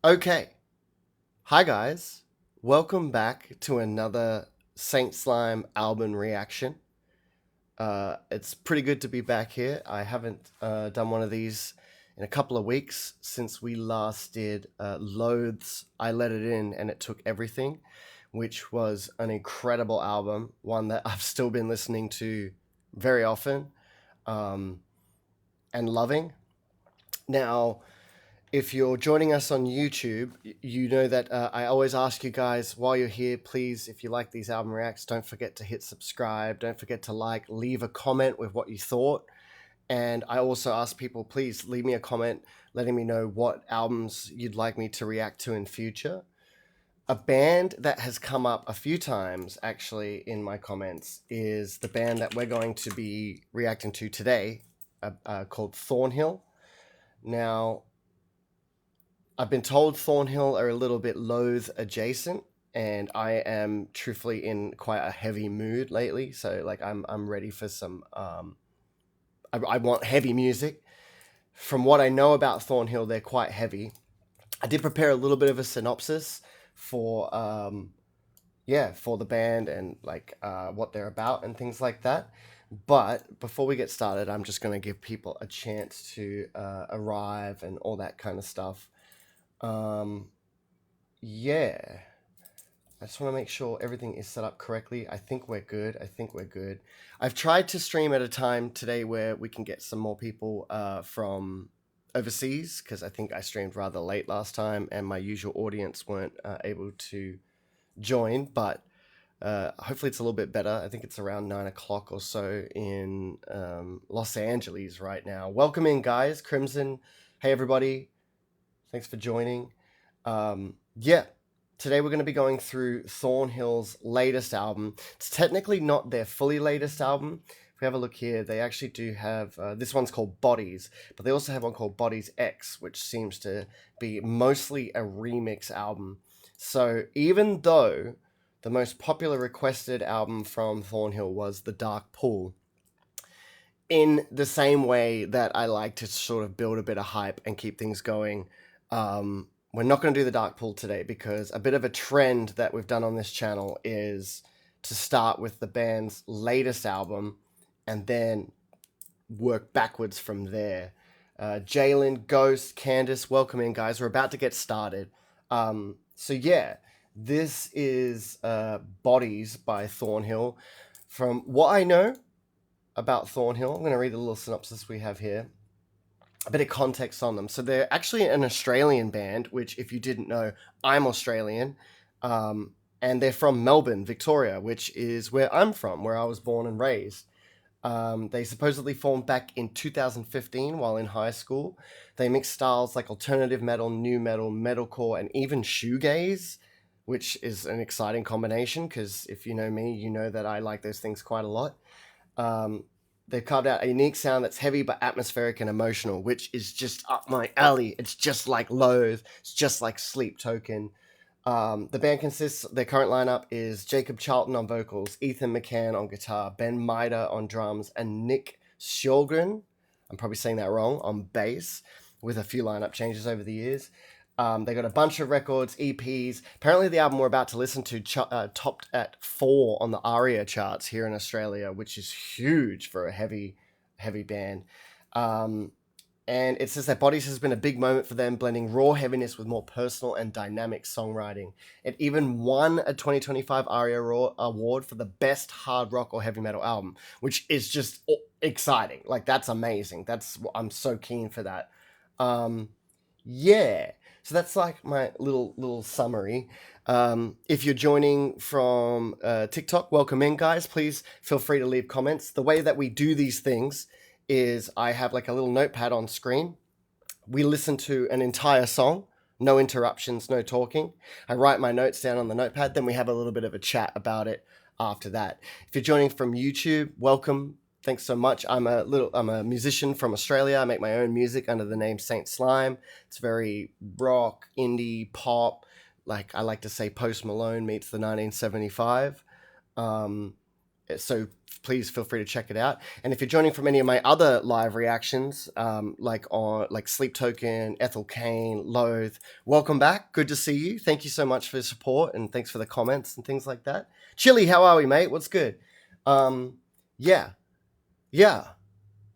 Okay. Hi, guys. Welcome back to another Saint Slime album reaction. It's pretty good to be back here. I haven't done one of these in a couple of weeks since we last did Loathes I Let It In and It Took Everything, which was an incredible album, one that I've still been listening to very often um, and loving. Now, if you're joining us on YouTube, you know that I always ask you guys while you're here, please, if you like these album reacts, don't forget to hit subscribe. Don't forget to like, leave a comment with what you thought. And I also ask people, please leave me a comment letting me know what albums you'd like me to react to in future. A band that has come up a few times actually in my comments is the band that we're going to be reacting to today, called Thornhill. Now, I've been told Thornhill are a little bit loath adjacent, and I am truthfully in quite a heavy mood lately. So like I'm ready for some. I want heavy music. From what I know about Thornhill, they're quite heavy. I did prepare a little bit of a synopsis for for the band and like what they're about and things like that. But before we get started, I'm just going to give people a chance to arrive and all that kind of stuff. Um, yeah. I just want to make sure everything is set up correctly. I think we're good. I think we're good. I've tried to stream at a time today where we can get some more people from overseas because I think I streamed rather late last time and my usual audience weren't able to join. But hopefully it's a little bit better. I think it's around 9 o'clock or so in Los Angeles right now. Welcome in, guys. Crimson. Hey, everybody. Thanks for joining. Yeah, today we're going to be going through Thornhill's latest album. It's technically not their fully latest album. If we have a look here, they actually do have this one's called Bodies, but they also have one called Bodies X, which seems to be mostly a remix album. So even though the most popular requested album from Thornhill was The Dark Pool, in the same way that I like to sort of build a bit of hype and keep things going, we're not going to do the Dark Pool today because a bit of a trend that we've done on this channel is to start with the band's latest album and then work backwards from there. Jalen, Ghost, Candace, welcome in, guys. We're about to get started. So this is Bodies by Thornhill. From what I know about Thornhill, I'm going to read the little synopsis we have here. A bit of context on them. So they're actually an Australian band, which, if you didn't know, I'm Australian. And they're from Melbourne, Victoria, which is where I'm from, where I was born and raised. They supposedly formed back in 2015 while in high school. They mix styles like alternative metal, new metal, metalcore, and even shoegaze, which is an exciting combination because if you know me, you know that I like those things quite a lot. Um, they've carved out a unique sound that's heavy but atmospheric and emotional, which is just up my alley. It's just like Loathe. It's just like Sleep Token. The band consists, their current lineup is Jacob Charlton on vocals, Ethan McCann on guitar, Ben Mida on drums, and Nick Sjolgren, I'm probably saying that wrong, on bass, with a few lineup changes over the years. They got a bunch of records, EPs. Apparently, the album we're about to listen to topped at 4 on the ARIA charts here in Australia, which is huge for a heavy band. And it says that Bodies has been a big moment for them, blending raw heaviness with more personal and dynamic songwriting. It even won a 2025 ARIA Award for the best hard rock or heavy metal album, which is just exciting. Like, that's amazing. I'm so keen for that. Um, yeah. So that's like my little summary. If you're joining from TikTok, welcome in, guys. Please feel free to leave comments. The way that we do these things is I have like a little notepad on screen. We listen to an entire song, no interruptions, no talking. I write my notes down on the notepad, then we have a little bit of a chat about it after that. If you're joining from YouTube, welcome. Thanks so much. I'm a musician from Australia. I make my own music under the name Saint Slime. It's very rock, indie, pop. Like I like to say Post Malone meets the 1975. So please feel free to check it out. And if you're joining from any of my other live reactions, like Sleep Token, Ethel Kane, Loathe, welcome back. Good to see you. Thank you so much for the support, and thanks for the comments and things like that. Chili, how are we, mate? What's good? Yeah.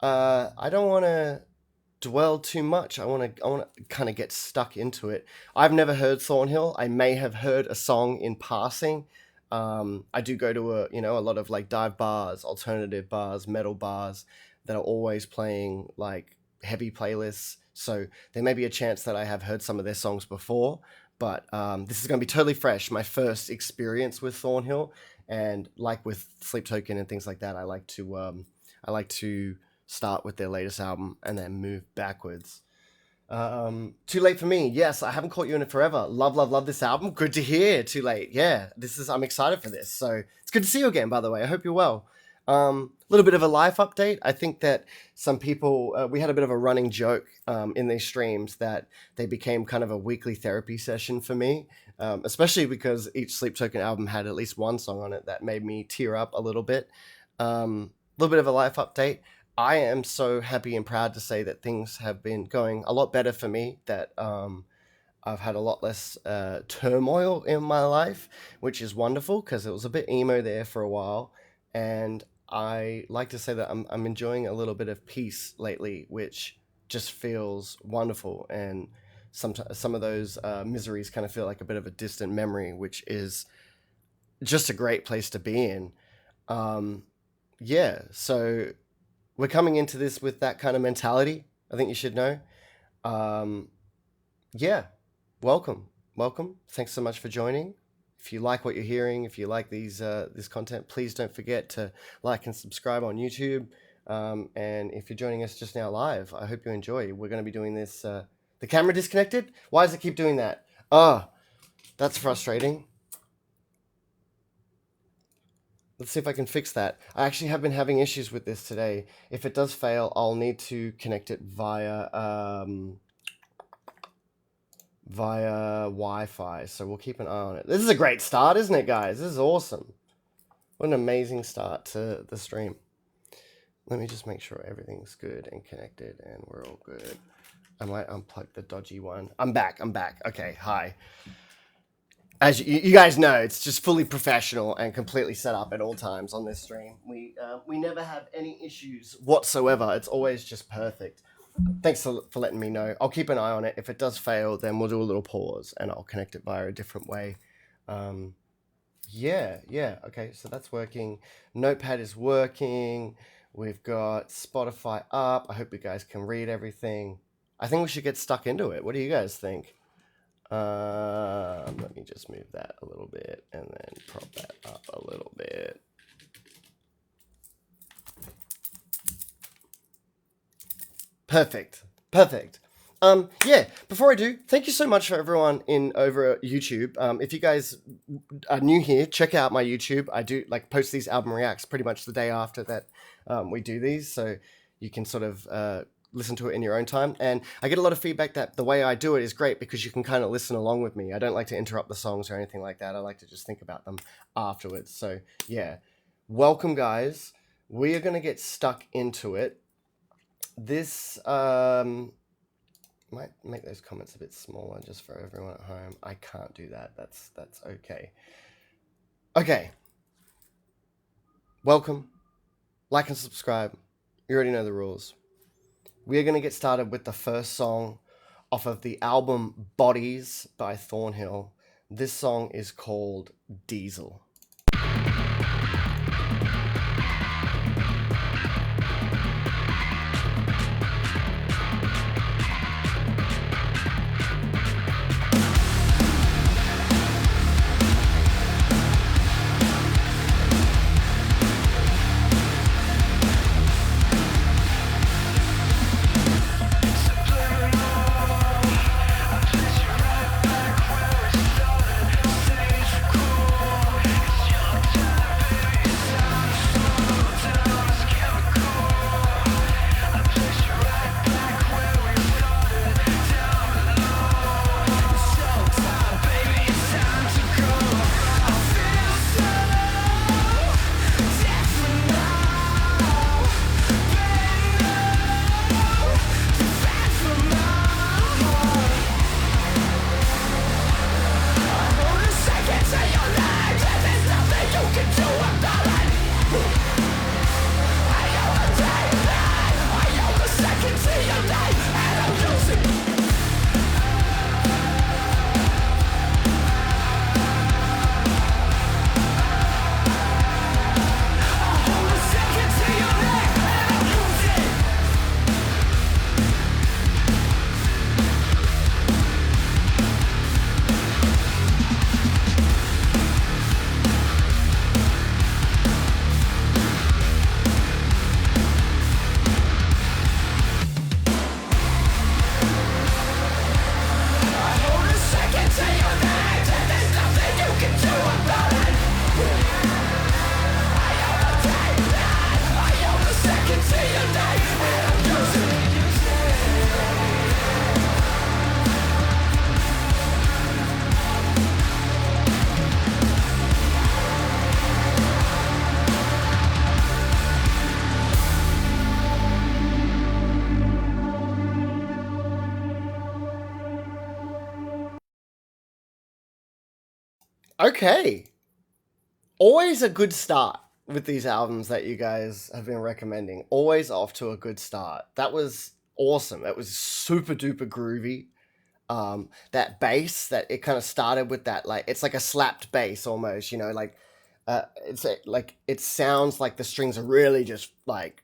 I don't want to dwell too much. I want to kind of get stuck into it. I've never heard Thornhill. I may have heard a song in passing. I do go to a lot of like dive bars, alternative bars, metal bars that are always playing like heavy playlists. So there may be a chance that I have heard some of their songs before, but this is going to be totally fresh. My first experience with Thornhill, and like with Sleep Token and things like that, I like to start with their latest album and then move backwards. Too Late for Me. Yes, I haven't caught you in it forever. Love this album. Good to hear. Too Late. Yeah, I'm excited for this. So it's good to see you again, by the way. I hope you're well. Little bit of a life update. I think that some people, we had a bit of a running joke in these streams that they became kind of a weekly therapy session for me, especially because each Sleep Token album had at least one song on it that made me tear up a little bit. Little bit of a life update. I am so happy and proud to say that things have been going a lot better for me, that I've had a lot less turmoil in my life, which is wonderful because it was a bit emo there for a while. And I like to say that I'm enjoying a little bit of peace lately, which just feels wonderful. And some of those miseries kind of feel like a bit of a distant memory, which is just a great place to be in. So we're coming into this with that kind of mentality. I think you should know. Welcome. Thanks so much for joining. If you like what you're hearing, if you like this content, please don't forget to like and subscribe on YouTube. And if you're joining us just now live, I hope you enjoy. We're going to be doing this. The camera disconnected? Why does it keep doing that? That's frustrating. Let's see if I can fix that. I actually have been having issues with this today. If it does fail, I'll need to connect it via Wi-Fi. So we'll keep an eye on it. This is a great start, isn't it, guys? This is awesome. What an amazing start to the stream. Let me just make sure everything's good and connected and we're all good. I might unplug the dodgy one. I'm back. Okay, hi. As you guys know, it's just fully professional and completely set up at all times on this stream. We never have any issues whatsoever. It's always just perfect. Thanks for letting me know. I'll keep an eye on it. If it does fail, then we'll do a little pause and I'll connect it via a different way. Okay, so that's working. Notepad is working. We've got Spotify up. I hope you guys can read everything. I think we should get stuck into it. What do you guys think? Let me just move that a little bit and then prop that up a little bit. Perfect. Before I do, thank you so much for everyone over at YouTube. If you guys are new here, check out my YouTube. I do post these album reacts pretty much the day after that we do these, so you can sort of listen to it in your own time. And I get a lot of feedback that the way I do it is great because you can kind of listen along with me. I don't like to interrupt the songs or anything like that. I like to just think about them afterwards. So yeah, welcome guys. We are going to get stuck into it. This might make those comments a bit smaller just for everyone at home. I can't do that. That's okay. Okay. Welcome. Like and subscribe. You already know the rules. We are going to get started with the first song off of the album Bodies by Thornhill. This song is called Diesel. Okay. Always a good start with these albums that you guys have been recommending. Always off to a good start. That was awesome. That was super duper groovy. That bass, that it kind of started with that, like, it's like a slapped bass almost, you know, like, like, it sounds like the strings are really just like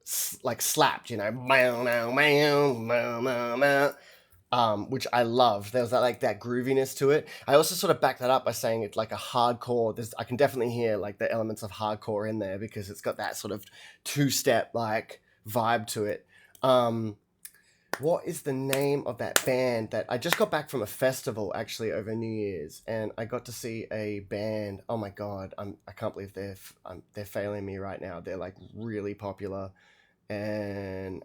slapped, you know, which I love. There was that, like, that grooviness to it. I also sort of backed that up by saying it's like a hardcore. I can definitely hear like the elements of hardcore in there because it's got that sort of two-step like vibe to it. What is the name of that band that I just got back from a festival actually over New Year's, and I got to see a band. Oh my god, I can't believe they're failing me right now. They're like really popular, and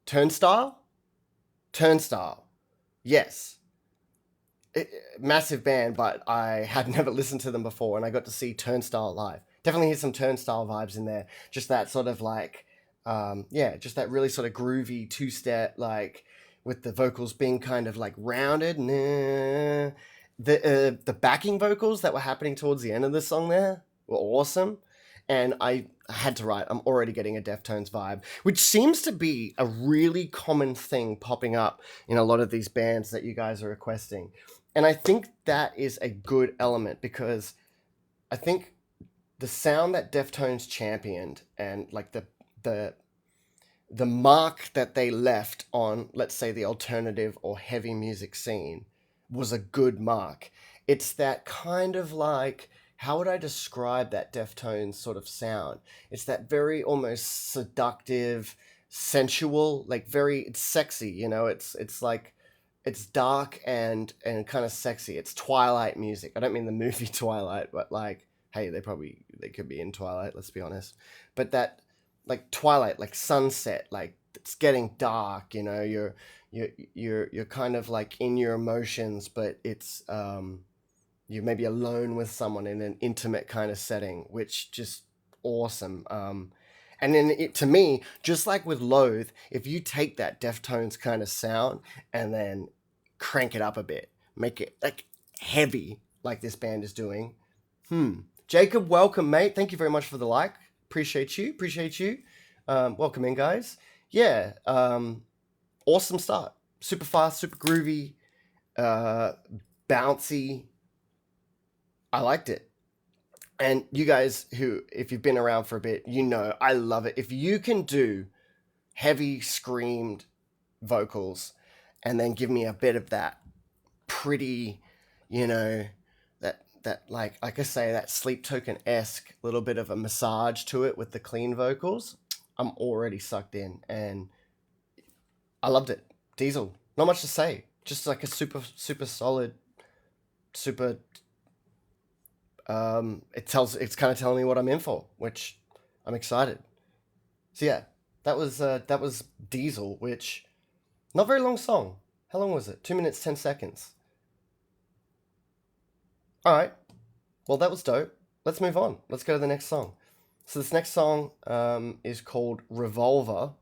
Turnstile. Yes. Massive band, but I had never listened to them before, and I got to see Turnstile live. Definitely hear some Turnstile vibes in there. Just that sort of like, just that really sort of groovy two-step, like with the vocals being kind of like rounded. The backing vocals that were happening towards the end of the song there were awesome. And I had to write, I'm already getting a Deftones vibe, which seems to be a really common thing popping up in a lot of these bands that you guys are requesting. And I think that is a good element because I think the sound that Deftones championed and like the mark that they left on, let's say, the alternative or heavy music scene was a good mark. It's that kind of like, how would I describe that Deftones sort of sound? It's that very almost seductive, sensual, like it's sexy, you know, it's like, it's dark and kind of sexy. It's Twilight music. I don't mean the movie Twilight, but like, hey, they could be in Twilight, let's be honest. But that, like Twilight, like sunset, like it's getting dark, you know, you're kind of like in your emotions, but it's, you're maybe alone with someone in an intimate kind of setting, which just awesome. And then to me, just like with Loathe, if you take that Deftones kind of sound and then crank it up a bit, make it like heavy, like this band is doing. Jacob, welcome, mate. Thank you very much for the like. Appreciate you. Welcome in, guys. Yeah. Awesome start. Super fast, super groovy, bouncy. I liked it. And you guys who, if you've been around for a bit, you know I love it. If you can do heavy screamed vocals and then give me a bit of that pretty, you know, that like I say, that Sleep Token-esque little bit of a massage to it with the clean vocals, I'm already sucked in, and I loved it. Diesel, not much to say. Just like a super solid, super. It's kind of telling me what I'm in for, which I'm excited. So yeah, that was Diesel, which not very long song. How long was it? 2 minutes 10 seconds. All right. Well, that was dope. Let's move on. Let's go to the next song. So this next song is called Revolver,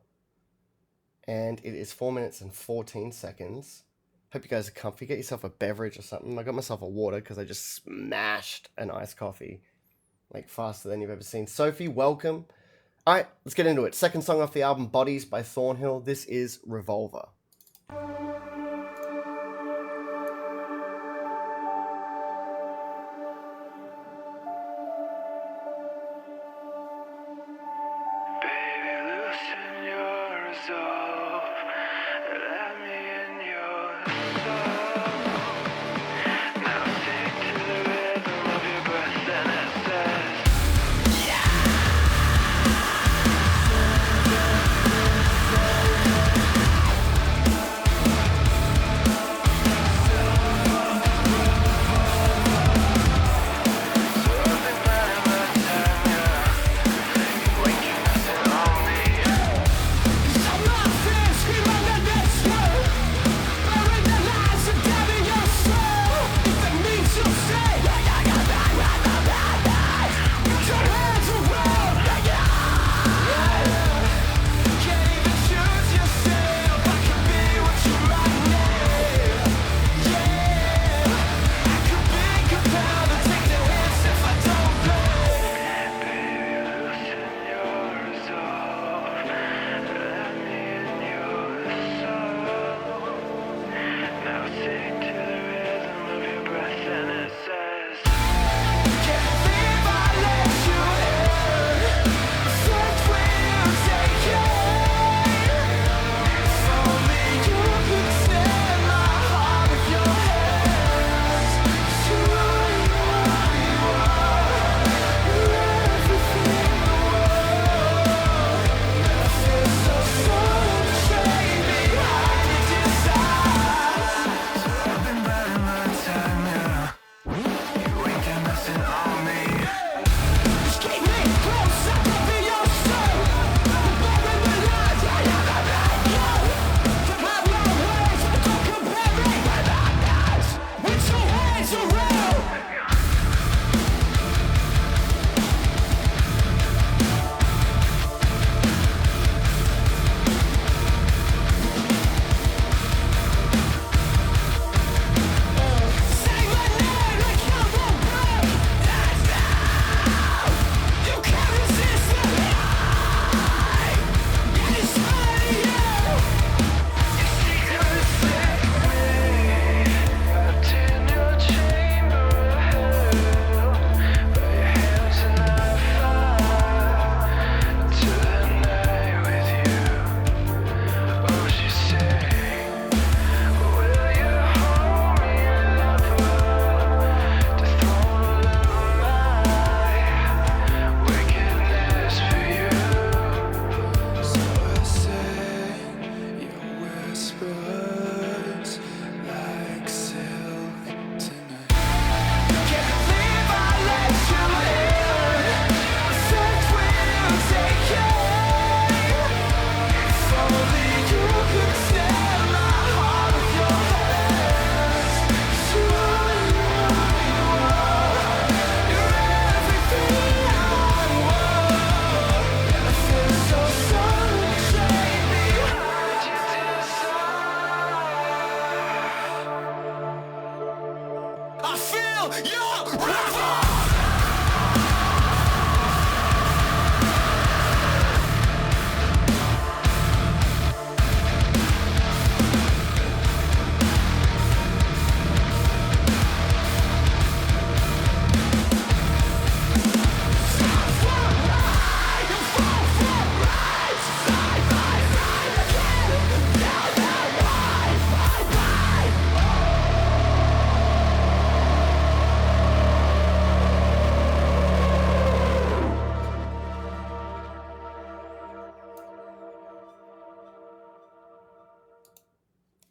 and it is 4 minutes and 14 seconds. Hope you guys are comfy. Get yourself a beverage or something. I got myself a water because I just smashed an iced coffee like faster than you've ever seen. Sophie, welcome. All right, let's get into it. Second song off the album, Bodies by Thornhill. This is Revolver.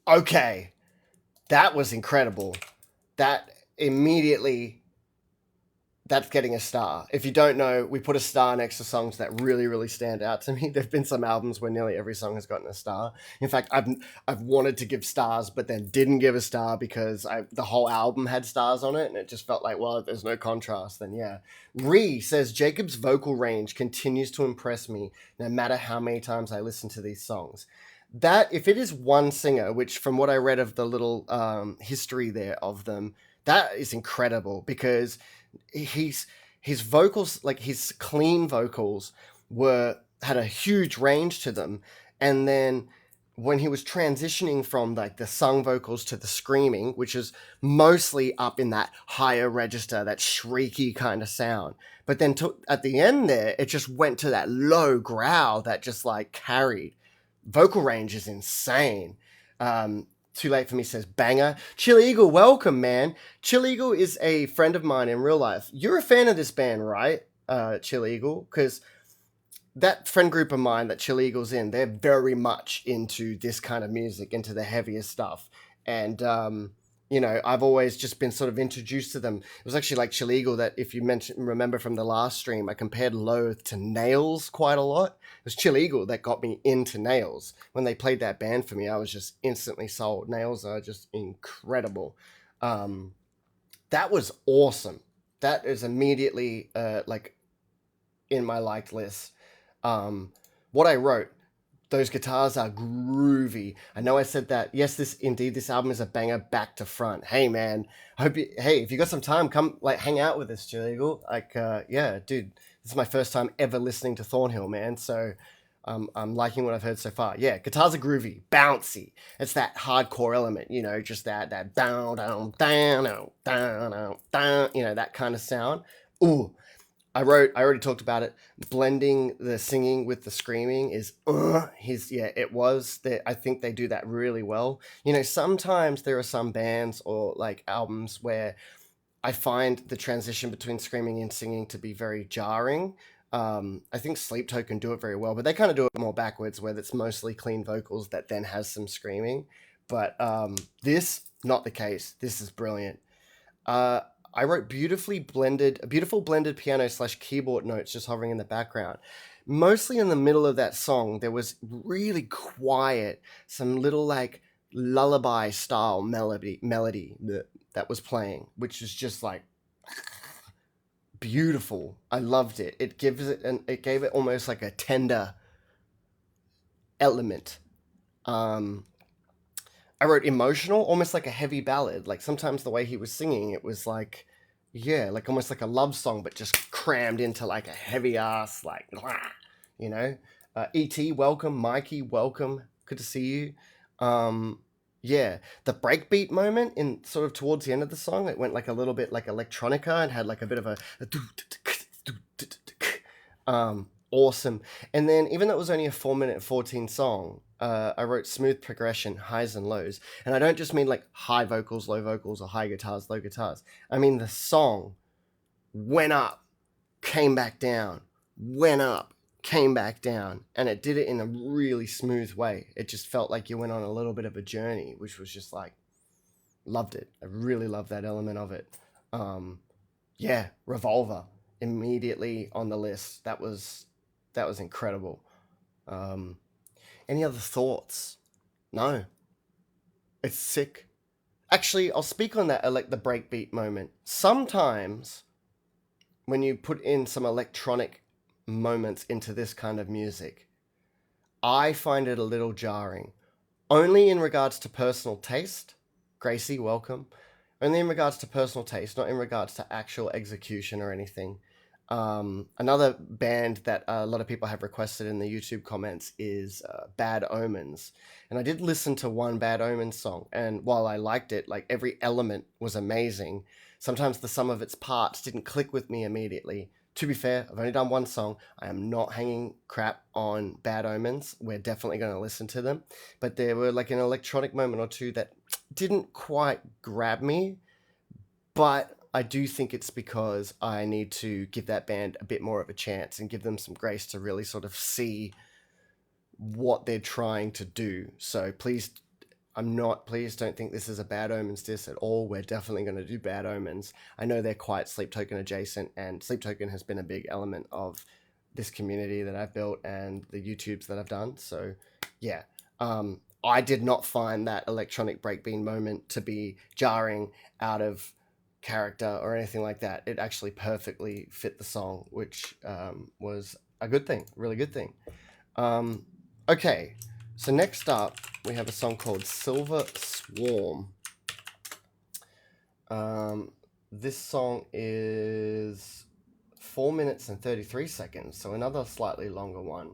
Okay, that was incredible. That immediately, that's getting a star. If you don't know, we put a star next to songs that really, really stand out to me. There've been some albums where nearly every song has gotten a star. In fact, I've wanted to give stars, but then didn't give a star because the whole album had stars on it, and it just felt like, well, if there's no contrast, then yeah. Ree says Jacob's vocal range continues to impress me, no matter how many times I listen to these songs. That if it is one singer, which from what I read of the little history there of them, that is incredible because he's his vocals, like his clean vocals, were had a huge range to them, and then when he was transitioning from like the sung vocals to the screaming, which is mostly up in that higher register, that shrieky kind of sound, but then at the end there, it just went to that low growl that just like carried. Vocal range is insane. Too Late for Me says banger. Chill Eagle, welcome, man. Chill Eagle is a friend of mine in real life. You're a fan of this band, right, Chill Eagle? Because that friend group of mine that Chill Eagle's in, they're very much into this kind of music, into the heavier stuff. And, I've always just been sort of introduced to them. It was actually like Chill Eagle that, if you remember from the last stream, I compared Loathe to Nails quite a lot. It was Chill Eagle that got me into Nails. When they played that band for me, I was just instantly sold. Nails are just incredible. That was awesome. That is immediately in my liked list. What I wrote, those guitars are groovy. I know I said that. Yes, this album is a banger back to front. Hey man, if you got some time, come like hang out with us, Chill Eagle. Yeah, dude, this is my first time ever listening to Thornhill, man. So I'm liking what I've heard so far. Yeah, guitars are groovy, bouncy. It's that hardcore element, just that down, down, down, down, down, down, that kind of sound. Ooh, I already talked about it. Blending the singing with the screaming is, it was that. I think they do that really well. Sometimes there are some bands or like albums where I find the transition between screaming and singing to be very jarring. I think Sleep Token do it very well, but they kind of do it more backwards, where it's mostly clean vocals that then has some screaming. But this, not the case. This is brilliant. I wrote beautiful blended piano / keyboard notes just hovering in the background. Mostly in the middle of that song, there was really quiet, some little like lullaby style melody that was playing, which is just like beautiful. I loved it. It gave it almost like a tender element. I wrote emotional, almost like a heavy ballad. Like sometimes the way he was singing, it was like, yeah, like almost like a love song, but just crammed into like a heavy ass, like, E.T., welcome. Mikey, welcome. Good to see you. Yeah, the breakbeat moment in sort of towards the end of the song, it went like a little bit like electronica and had like a bit of a awesome. And then even though it was only a 4-minute 14 song, I wrote smooth progression, highs and lows. And I don't just mean like high vocals, low vocals, or high guitars, low guitars. I mean the song went up, came back down, went up, came back down, and it did it in a really smooth way. It just felt like you went on a little bit of a journey, which was just like, loved it. I really loved that element of it. Yeah, Revolver immediately on the list. That was incredible. Any other thoughts? No. It's sick. Actually, I'll speak on that, like the breakbeat moment. Sometimes when you put in some electronic moments into this kind of music, I find it a little jarring. Only in regards to personal taste. Gracie, welcome. only in regards to personal taste, not in regards to actual execution or anything. Another band that a lot of people have requested in the YouTube comments is Bad Omens. And I did listen to one Bad Omens song, and while I liked it, like every element was amazing, sometimes the sum of its parts didn't click with me immediately. To be fair, I've only done one song. I am not hanging crap on Bad Omens. We're definitely going to listen to them. But there were like an electronic moment or two that didn't quite grab me, but I do think it's because I need to give that band a bit more of a chance and give them some grace to really sort of see what they're trying to do. So please don't think this is a Bad Omens diss at all. We're definitely going to do Bad Omens. I know they're quite Sleep Token adjacent, and Sleep Token has been a big element of this community that I've built and the YouTubes that I've done. So yeah, I did not find that electronic breakbeat moment to be jarring, out of character or anything like that. It actually perfectly fit the song, which was a good thing, really good thing. Okay, so next up we have a song called Silver Swarm. This song is 4 minutes and 33 seconds, so another slightly longer one.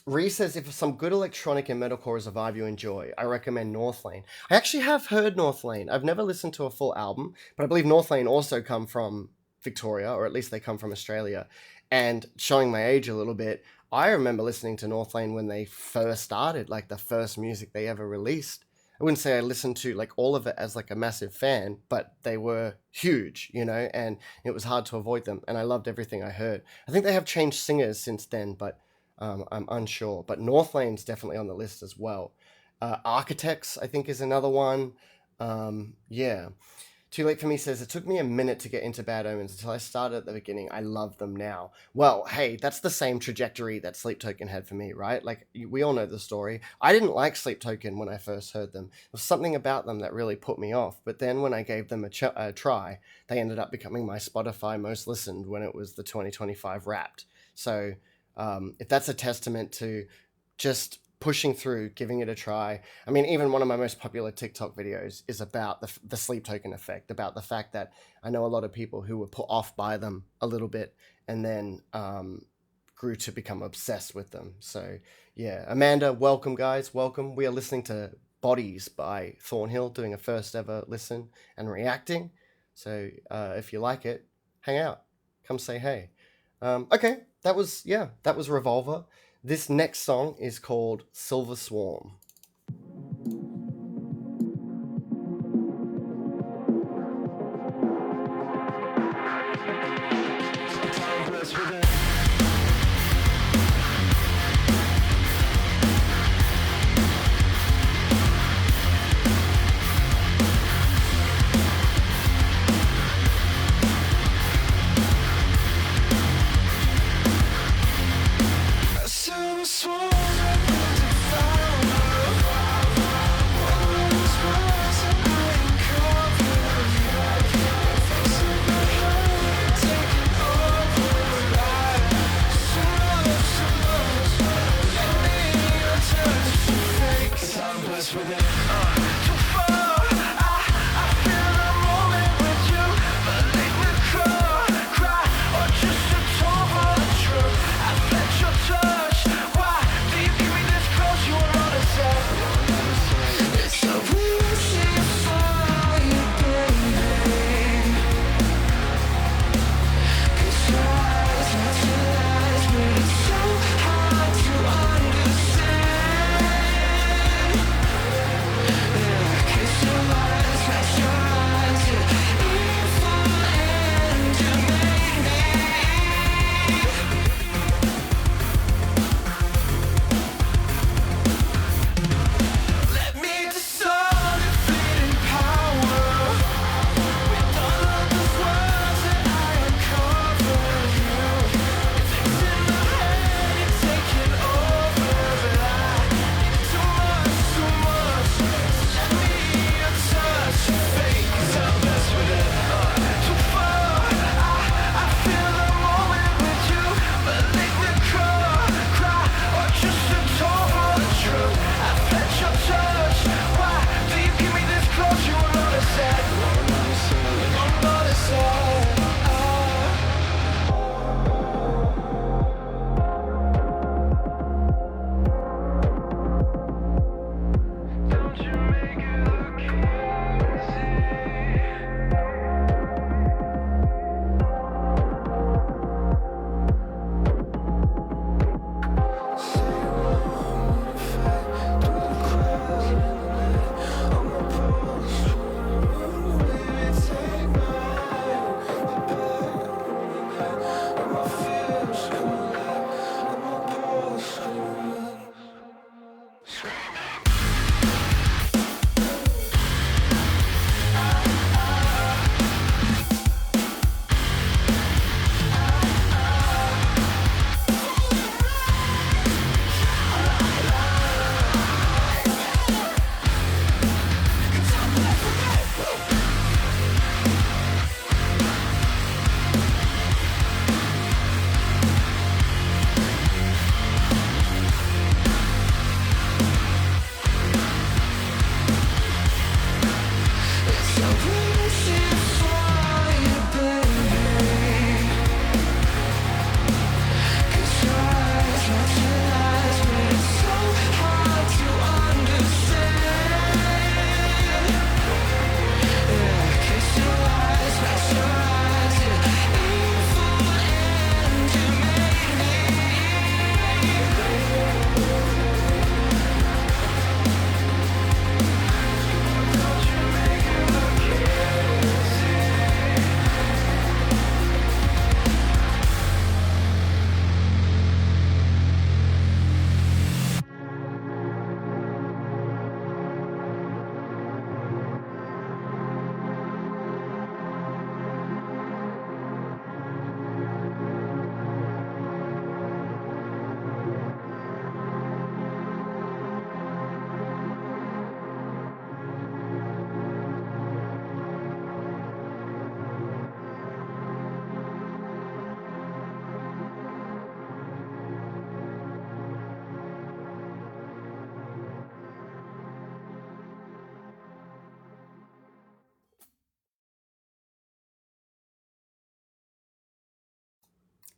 Ree says, if some good electronic and metalcore is a vibe you enjoy, I recommend Northlane. I actually have heard Northlane. I've never listened to a full album, but I believe Northlane also come from Victoria, or at least they come from Australia. And showing my age a little bit, I remember listening to Northlane when they first started, like the first music they ever released. I wouldn't say I listened to like all of it as like a massive fan, but they were huge, you know, and it was hard to avoid them. And I loved everything I heard. I think they have changed singers since then, but I'm unsure. But Northlane's definitely on the list as well. Architects, I think, is another one. Yeah. Too Late For Me says, it took me a minute to get into Bad Omens until I started at the beginning. I love them now. Well, hey, that's the same trajectory that Sleep Token had for me, right? Like, we all know the story. I didn't like Sleep Token when I first heard them. There was something about them that really put me off. But then when I gave them a try, they ended up becoming my Spotify most listened when it was the 2025 Wrapped. So if that's a testament to just pushing through, giving it a try. I mean, even one of my most popular TikTok videos is about the Sleep Token effect, about the fact that I know a lot of people who were put off by them a little bit and then grew to become obsessed with them. So yeah, Amanda, welcome guys, welcome. We are listening to Bodies by Thornhill, doing a first ever listen and reacting. So if you like it, hang out, come say hey. Okay, that was Revolver. This next song is called Silver Swarm. Silver swarm,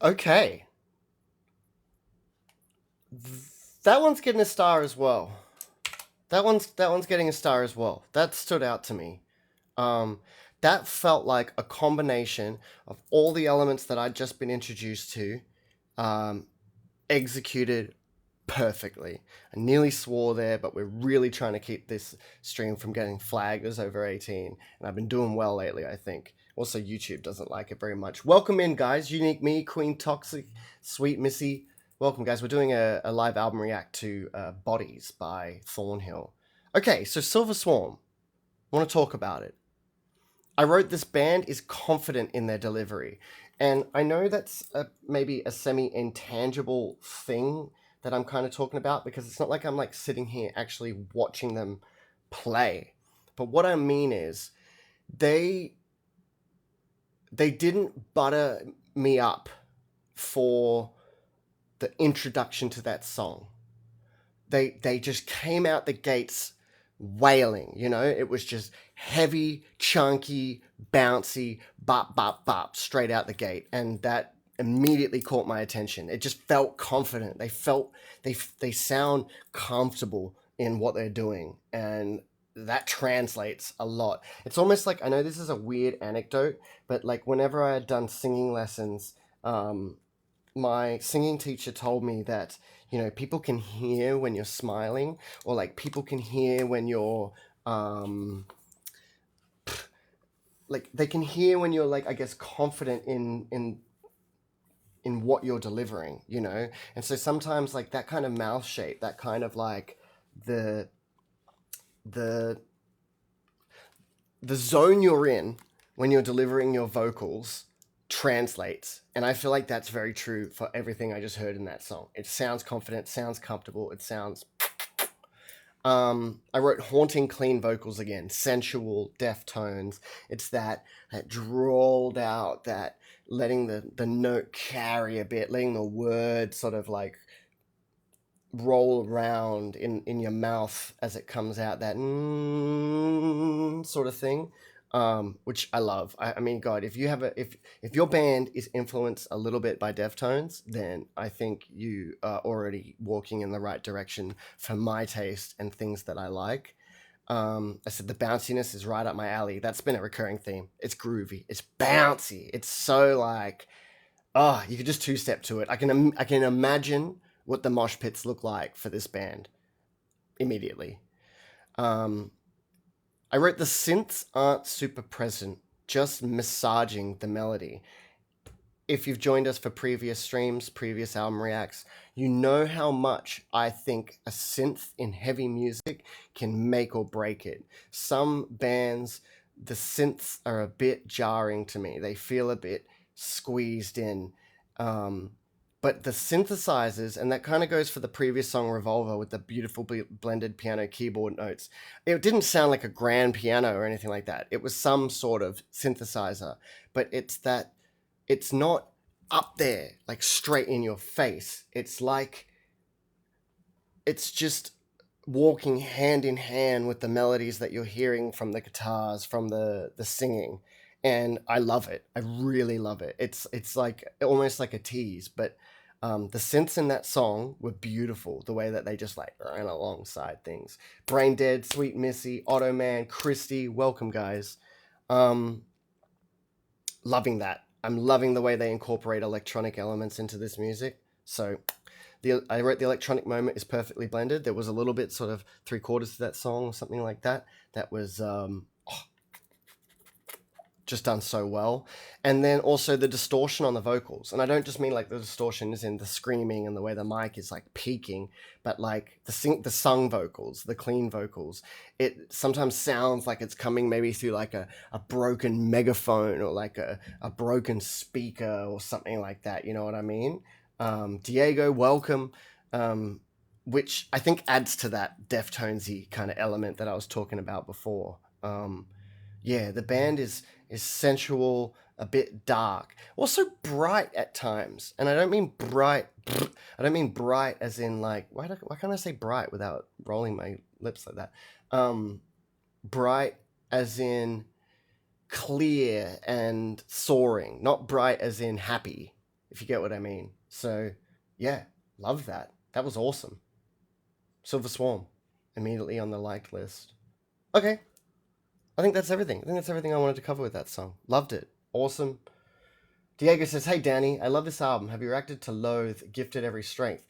Okay, that one's getting a star as well. That one's getting a star as well. That stood out to me. Um, that felt like a combination of all the elements that I'd just been introduced to, um, executed perfectly. I nearly swore there, but we're really trying to keep this stream from getting flagged as over 18, and I've been doing well lately, I think. Also, YouTube doesn't like it very much. Welcome in, guys. Unique Me, Queen Toxic, Sweet Missy. Welcome, guys. We're doing a live album react to Bodies by Thornhill. Okay, so Silver Swarm. I want to talk about it. I wrote this band is confident in their delivery. And I know that's maybe a semi intangible thing that I'm kind of talking about because it's not like I'm like sitting here actually watching them play. But what I mean is they they didn't butter me up for the introduction to that song. They just came out the gates wailing, you know? It was just heavy, chunky, bouncy, bop, bop, bop, straight out the gate. And that immediately caught my attention. It just felt confident. They sound comfortable in what they're doing. And that translates a lot. It's almost like, I know this is a weird anecdote, but like whenever I had done singing lessons, my singing teacher told me that people can hear when you're smiling, or like people can hear when you're like they can hear when you're like, I guess, confident in what you're delivering, and so sometimes like that kind of mouth shape, that kind of like the the the zone you're in when you're delivering your vocals translates. And I feel like that's very true for everything I just heard in that song. It sounds confident, sounds comfortable, it sounds I wrote haunting clean vocals again, sensual, deft tones. It's that drawled out, that letting the note carry a bit, letting the word sort of like roll around in your mouth as it comes out, that sort of thing, which I love. I mean, God, if you have if your band is influenced a little bit by Deftones, then I think you are already walking in the right direction for my taste and things that I like. I said the bounciness is right up my alley. That's been a recurring theme. It's groovy. It's bouncy. It's so like, oh, you could just two-step to it. I can imagine what the mosh pits look like for this band immediately. Um, I wrote the synths aren't super present, just massaging the melody. If you've joined us for previous streams, previous album reacts, you know how much I think a synth in heavy music can make or break it. Some bands, the synths are a bit jarring to me. They feel a bit squeezed in. But the synthesizers, and that kind of goes for the previous song Revolver with the beautiful blended piano keyboard notes. It didn't sound like a grand piano or anything like that. It was some sort of synthesizer, but it's not up there, like straight in your face. It's like, it's just walking hand in hand with the melodies that you're hearing from the guitars, from the singing. And I love it. I really love it. It's like almost like a tease, but the synths in that song were beautiful. The way that they just like ran alongside things. Brain Dead, Sweet Missy, Otto Man, Christy, welcome guys. Loving that. I'm loving the way they incorporate electronic elements into this music. So I wrote the electronic moment is perfectly blended. There was a little bit sort of 3/4 to that song or something like that. That was just done so well. And then also the distortion on the vocals. And I don't just mean like the distortion is in the screaming and the way the mic is like peaking, but like the sung vocals, the clean vocals. It sometimes sounds like it's coming maybe through like a broken megaphone or like a broken speaker or something like that. You know what I mean? Diego, welcome. Which I think adds to that Deftonesy kind of element that I was talking about before. Yeah, the band is sensual, a bit dark, also bright at times. And I don't mean bright. I don't mean bright as in like, why can't I say bright without rolling my lips like that? Bright as in clear and soaring, not bright as in happy. if you get what I mean. So, yeah, love that. That was awesome. Silver Swarm, immediately on the liked list. Okay, I think that's everything. I think that's everything I wanted to cover with that song. Loved it. Awesome. Diego says, "Hey Danny, I love this album. Have you reacted to Loathe, Gifted Every Strength?"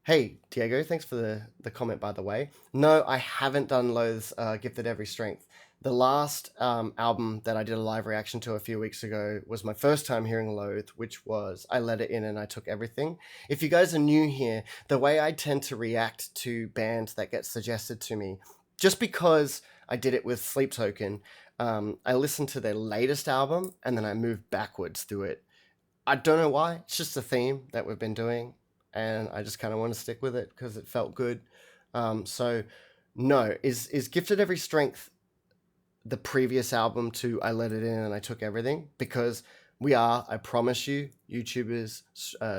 Hey Diego, thanks for the comment, by the way. No, I haven't done Loathe's Gifted Every Strength. The last album that I did a live reaction to a few weeks ago was my first time hearing Loathe, which was I Let It In and I Took Everything. If you guys are new here, the way I tend to react to bands that get suggested to me, just because I did it with Sleep Token, I listened to their latest album and then I moved backwards through it. I don't know why. It's just a theme that we've been doing, and I just kind of want to stick with it because it felt good. So, no, is Gifted Every Strength the previous album to I Let It In and I Took Everything? Because we are, I promise you, YouTubers,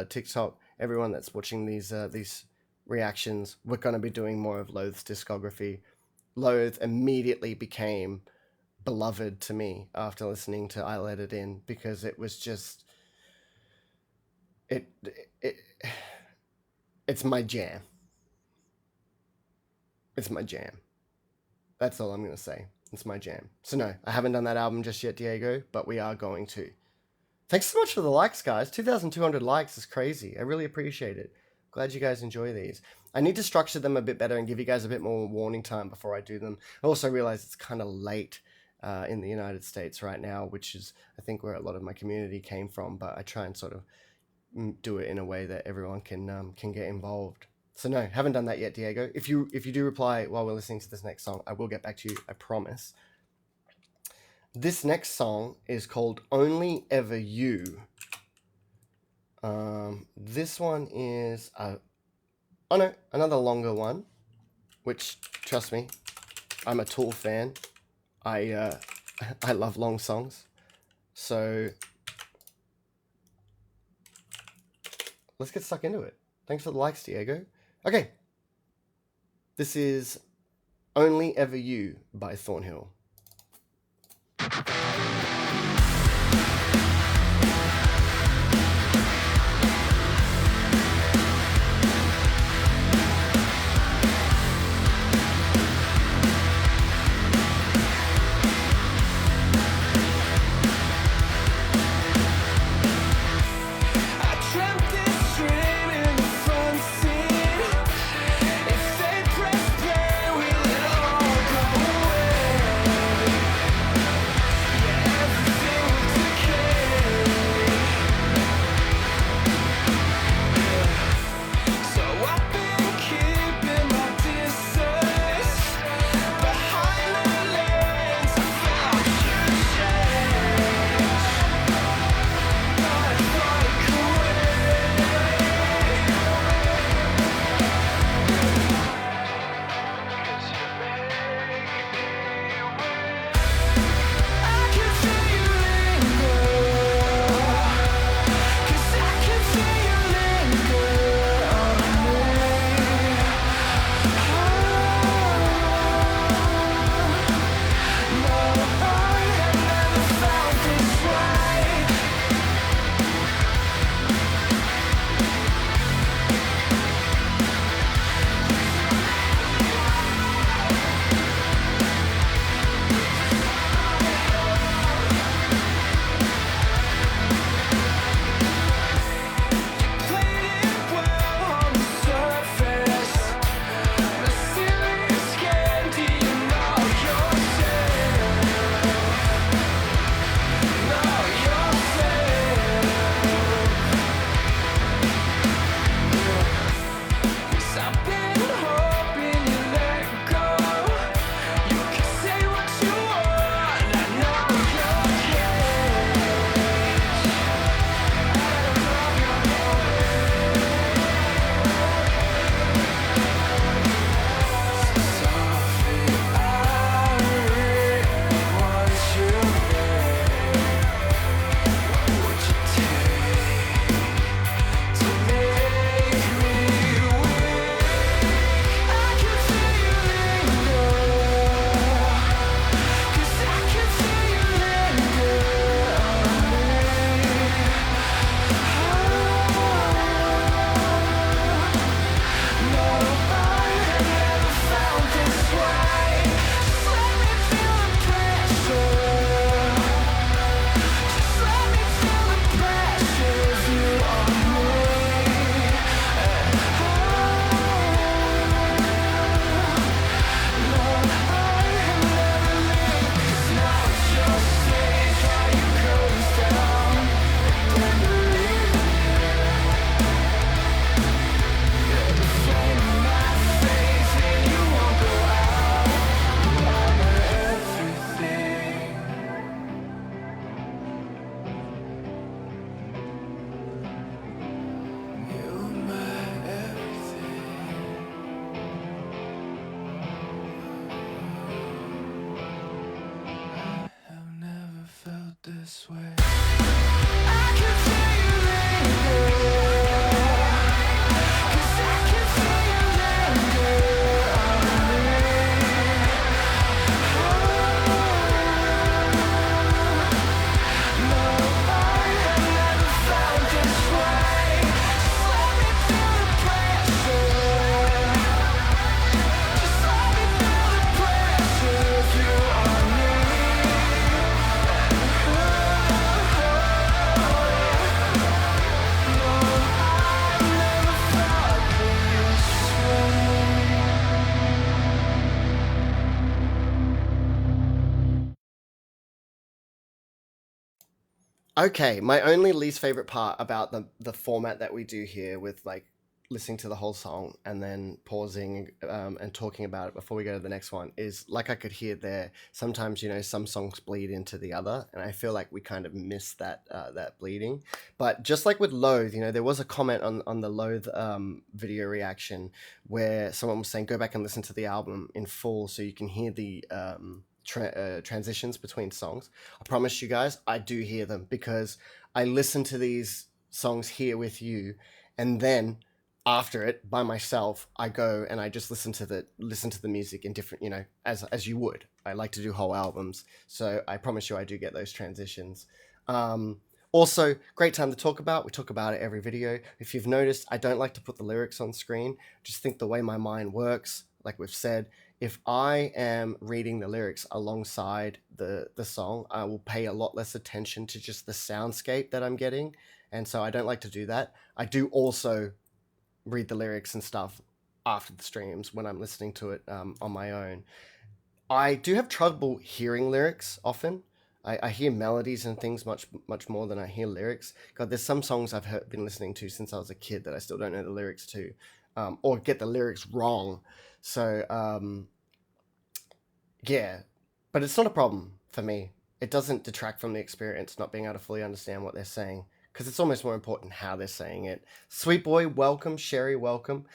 TikTok, everyone that's watching these reactions, we're going to be doing more of Loathe's discography. Loathe immediately became beloved to me after listening to I Let It In, because it was just it's my jam. It's my jam. That's all I'm gonna say. It's my jam. So no, I haven't done that album just yet, Diego, but we are going to. Thanks so much for the likes, guys. 2,200 likes is crazy. I really appreciate it. Glad you guys enjoy these. I need to structure them a bit better and give you guys a bit more warning time before I do them. I also realize it's kind of late in the United States right now, which is, I think, where a lot of my community came from, but I try and sort of do it in a way that everyone can get involved. So no, haven't done that yet, Diego. If you do reply while we're listening to this next song, I will get back to you, I promise. This next song is called Only Ever You. This one is another longer one, which, trust me, I'm a Tool fan. I love long songs. So let's get stuck into it. Thanks for the likes, Diego. Okay. This is Only Ever You by Thornhill. this way. I can feel you linger, 'cause I can feel you linger on me. No, I have never felt this way. Just let me feel the pressure. Just let me feel the pressure of you on me. Okay, my only least favorite part about the format that we do here with like listening to the whole song and then pausing and talking about it before we go to the next one is like I could hear there sometimes some songs bleed into the other and I feel like we kind of miss that bleeding. But just like with Loathe, there was a comment on the Loathe video reaction where someone was saying go back and listen to the album in full so you can hear the transitions between songs. I promise you guys, I do hear them because I listen to these songs here with you, and then after it by myself, I go and I just listen to the music in different, as you would. I like to do whole albums, so I promise you, I do get those transitions. Also, great time to talk about. We talk about it every video. If you've noticed, I don't like to put the lyrics on screen. Just think the way my mind works, like we've said, if I am reading the lyrics alongside the song, I will pay a lot less attention to just the soundscape that I'm getting. And so I don't like to do that. I do also read the lyrics and stuff after the streams when I'm listening to it on my own. I do have trouble hearing lyrics often. I hear melodies and things much more than I hear lyrics. God, there's some songs I've been listening to since I was a kid that I still don't know the lyrics to, or get the lyrics wrong. So, yeah, but it's not a problem for me. It doesn't detract from the experience not being able to fully understand what they're saying because it's almost more important how they're saying it. Sweet Boy, welcome. Sherry, welcome.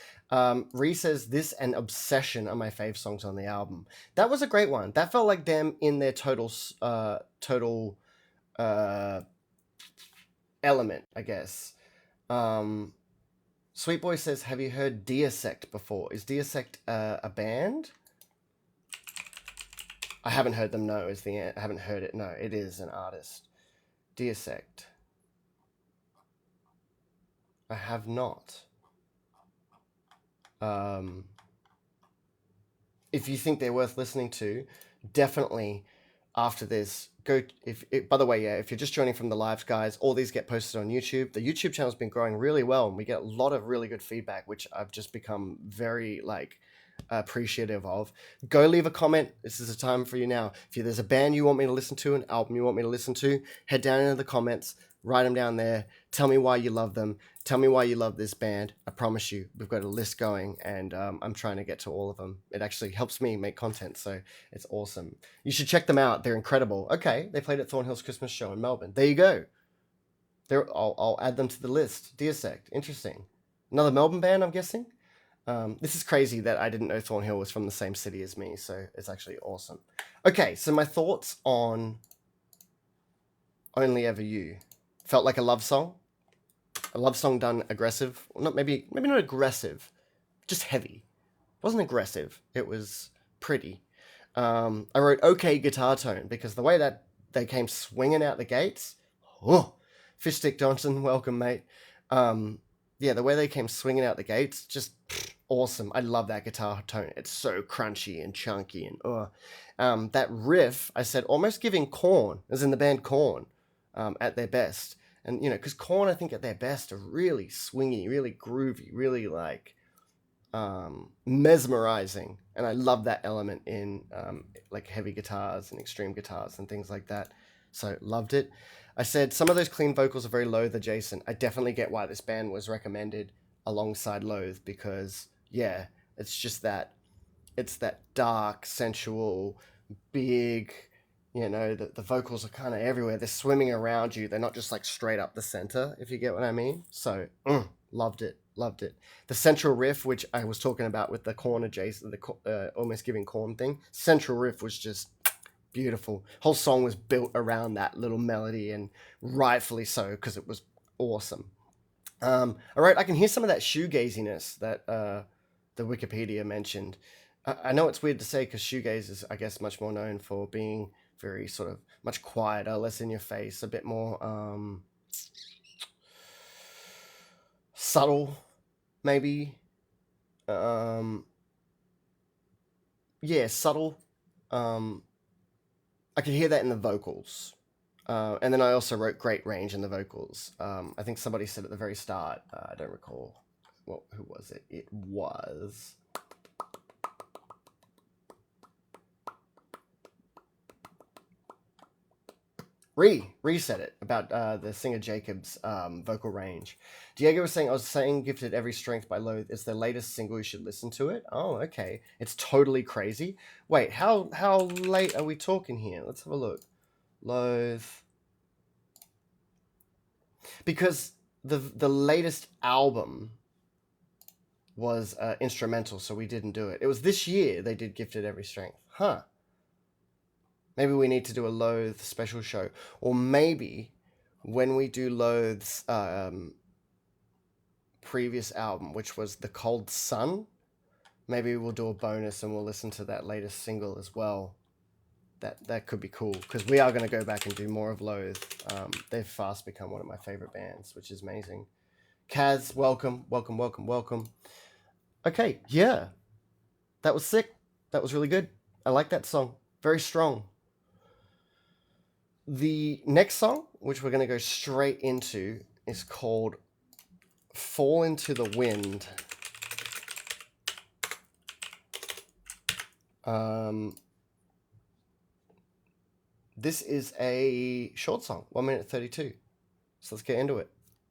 Ree says, this and Obsession are my fave songs on the album. That was a great one. That felt like them in their total element, I guess. Sweet Boy says, have you heard Deosect before? Is Deosect a band? I haven't heard them, no, I haven't heard it, no, it is an artist. Deosect. I have not. If you think they're worth listening to, definitely after this, by the way, yeah, if you're just joining from the lives, guys, all these get posted on YouTube. The YouTube channel's been growing really well, and we get a lot of really good feedback, which I've just become very, appreciative of. Go leave a comment. This is the time for you now. If there's a band you want me to listen to, an album you want me to listen to, head down into the comments, write them down there, tell me why you love them, tell me why you love this band. I promise you, we've got a list going, and I'm trying to get to all of them. It actually helps me make content, so it's awesome. You should check them out. They're incredible. Okay, they played at Thornhill's Christmas show in Melbourne. There you go. I'll add them to the list. Deosect. Interesting. Another Melbourne band, I'm guessing? This is crazy that I didn't know Thornhill was from the same city as me, so it's actually awesome. Okay, so my thoughts on Only Ever You. Felt like a love song. A love song done aggressive. Well, maybe not aggressive, just heavy. It wasn't aggressive. It was pretty. I wrote okay guitar tone because the way that they came swinging out the gates. Oh, Fishstick Johnson, welcome, mate. Yeah, the way they came swinging out the gates, just awesome. I love that guitar tone. It's so crunchy and chunky and that riff, I said, almost giving Korn, as in the band Korn, at their best. And, because Korn, I think at their best are really swingy, really groovy, really mesmerizing. And I love that element in heavy guitars and extreme guitars and things like that. So loved it. I said some of those clean vocals are very Loathe adjacent. I definitely get why this band was recommended alongside Loathe because, yeah, it's that dark, sensual, big, the vocals are kind of everywhere. They're swimming around you. They're not just straight up the center, if you get what I mean. So, loved it. The central riff, which I was talking about with the Korn adjacent, the almost giving Korn thing, central riff was just Beautiful. Whole song was built around that little melody, and rightfully so because it was awesome. All right, I can hear some of that shoegaziness that the Wikipedia mentioned. I know it's weird to say because shoegaze is, I guess, much more known for being very sort of much quieter, less in your face, a bit more subtle, maybe. Um, yeah, subtle. Um, I could hear that in the vocals. And then I also wrote great range in the vocals. I think somebody said at the very start, I don't recall. Well, who was it? It was. Ree said it about the singer Jacob's vocal range. Diego was saying, I was saying Gifted Every Strength by Loathe. It's their latest single. You should listen to it. Oh, okay. It's totally crazy. Wait, how late are we talking here? Let's have a look. Loathe. Because the latest album was instrumental, so we didn't do it. It was this year they did Gifted Every Strength. Huh. Maybe we need to do a Loathe special show. Or maybe when we do Loathe's previous album, which was The Cold Sun, maybe we'll do a bonus and we'll listen to that latest single as well. That could be cool, because we are going to go back and do more of Loathe. They've fast become one of my favorite bands, which is amazing. Kaz, welcome. Okay, yeah. That was sick. That was really good. I like that song. Very strong. The next song, which we're going to go straight into, is called Fall Into the Wind. This is a short song, 1 minute 32. So let's get into it.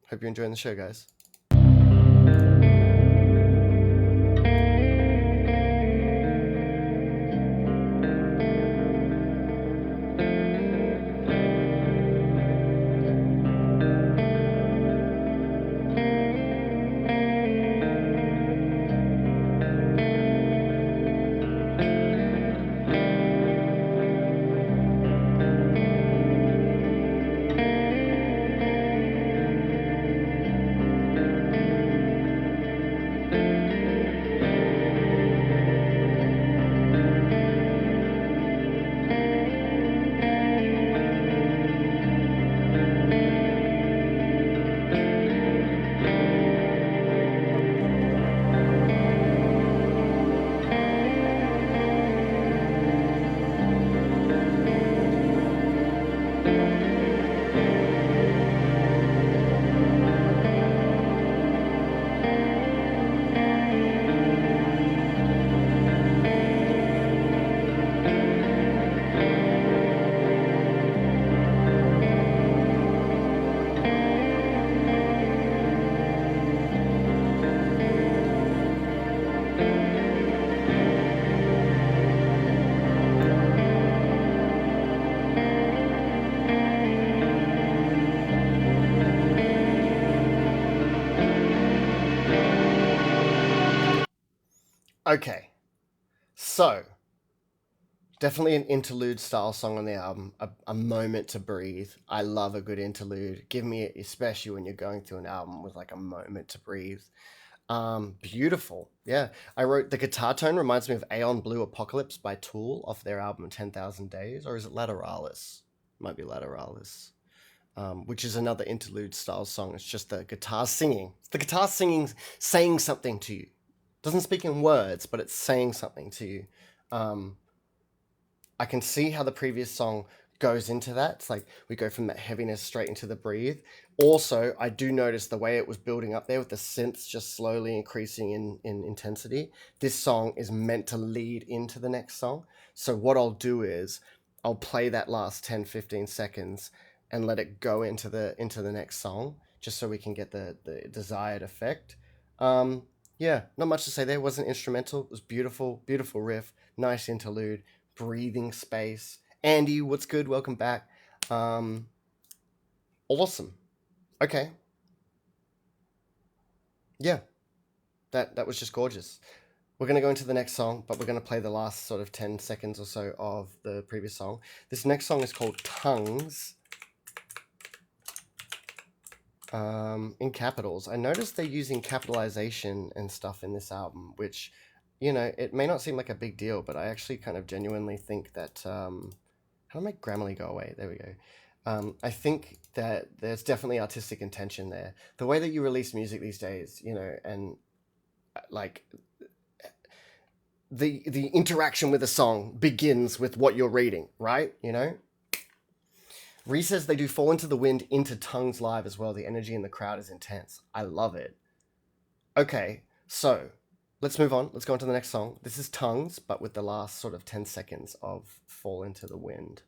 Hope you're enjoying the show, guys. Okay, so definitely an interlude style song on the album, a moment to breathe. I love a good interlude. Give me it, especially when you're going through an album with like a moment to breathe. Beautiful. Yeah, I wrote the guitar tone reminds me of Aeon Blue Apocalypse by Tool off their album 10,000 Days, or is it Lateralis? Might be Lateralis. Which is another interlude style song. It's just the guitar singing. It's the guitar singing, saying something to you. Doesn't speak in words, but it's saying something to you. I can see how the previous song goes into that. It's like we go from that heaviness straight into the breathe. Also, I do notice the way it was building up there with the synths just slowly increasing in intensity. This song is meant to lead into the next song. So what I'll do is I'll play that last 10, 15 seconds and let it go into the next song, just so we can get the desired effect. Yeah, not much to say there. It wasn't instrumental. It was beautiful, beautiful riff, nice interlude, breathing space. Andy, what's good? Welcome back. Awesome. Okay. Yeah, that was just gorgeous. We're going to go into the next song, but we're going to play the last sort of 10 seconds or so of the previous song. This next song is called Tongues, in capitals. I noticed they're using capitalization and stuff in this album, which, you know, it may not seem like a big deal, but I actually kind of genuinely think that... how do I make Grammarly go away? There we go. I think that there's definitely artistic intention there. The way that you release music these days, you know, and like the interaction with a song begins with what you're reading, right? You know? Ree says they do Fall Into the Wind into Tongues live as well. The energy in the crowd is intense. I love it. Okay, so let's move on. Let's go on to the next song. This is Tongues, but with the last sort of 10 seconds of Fall Into the Wind.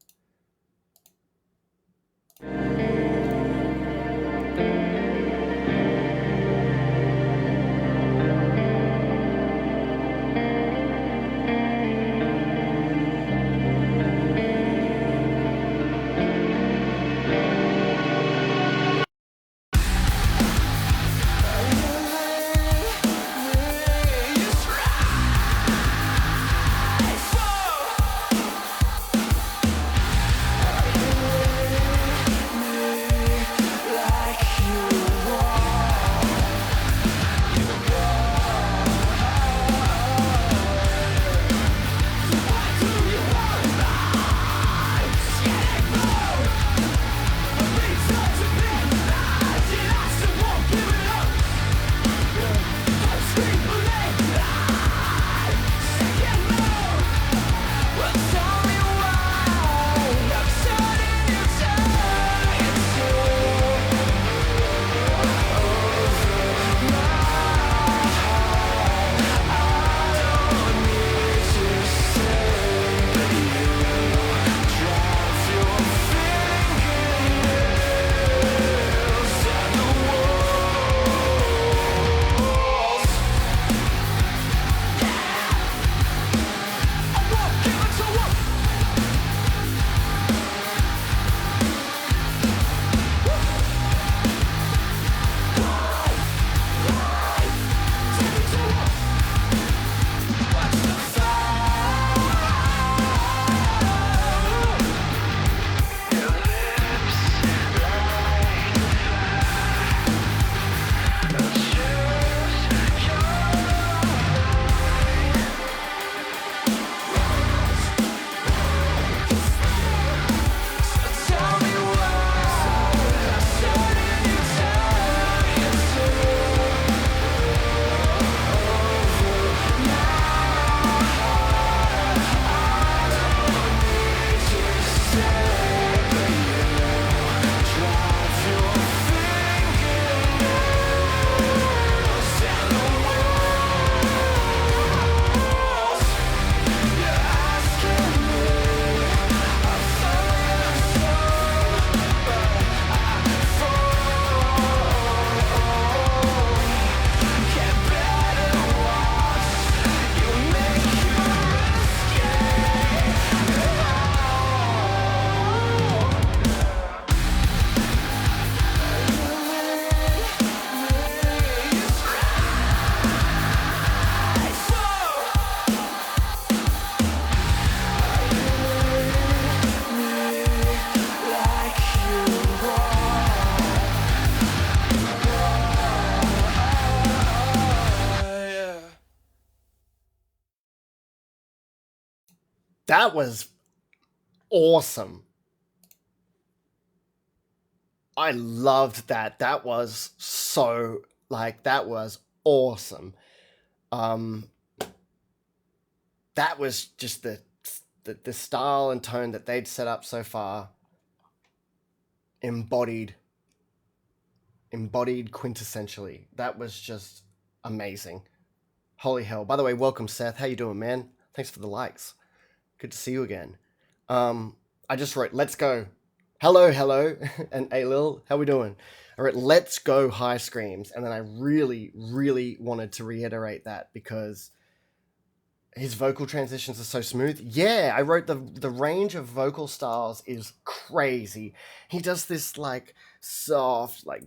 That was awesome. I loved that. That was so, like, that was awesome. Um, that was just the style and tone that they'd set up so far, embodied quintessentially. That was just amazing. Holy hell. By the way, welcome, Seth. How you doing, man? Thanks for the likes. Good to see you again. I just wrote, let's go. Hello, and hey, Lil, how we doing? I wrote, let's go high screams. And then I really, really wanted to reiterate that because his vocal transitions are so smooth. Yeah, I wrote the range of vocal styles is crazy. He does this like soft, like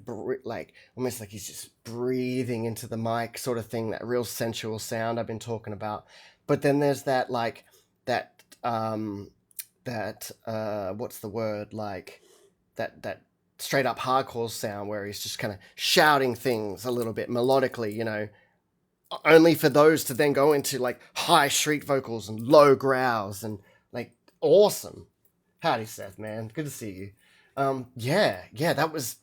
almost like he's just breathing into the mic sort of thing. That real sensual sound I've been talking about. But then there's that like that what's the word, like that straight up hardcore sound where he's just kind of shouting things a little bit melodically, only for those to then go into like high shriek vocals and low growls and like awesome. Howdy, Seth, man. Good to see you. Yeah, that was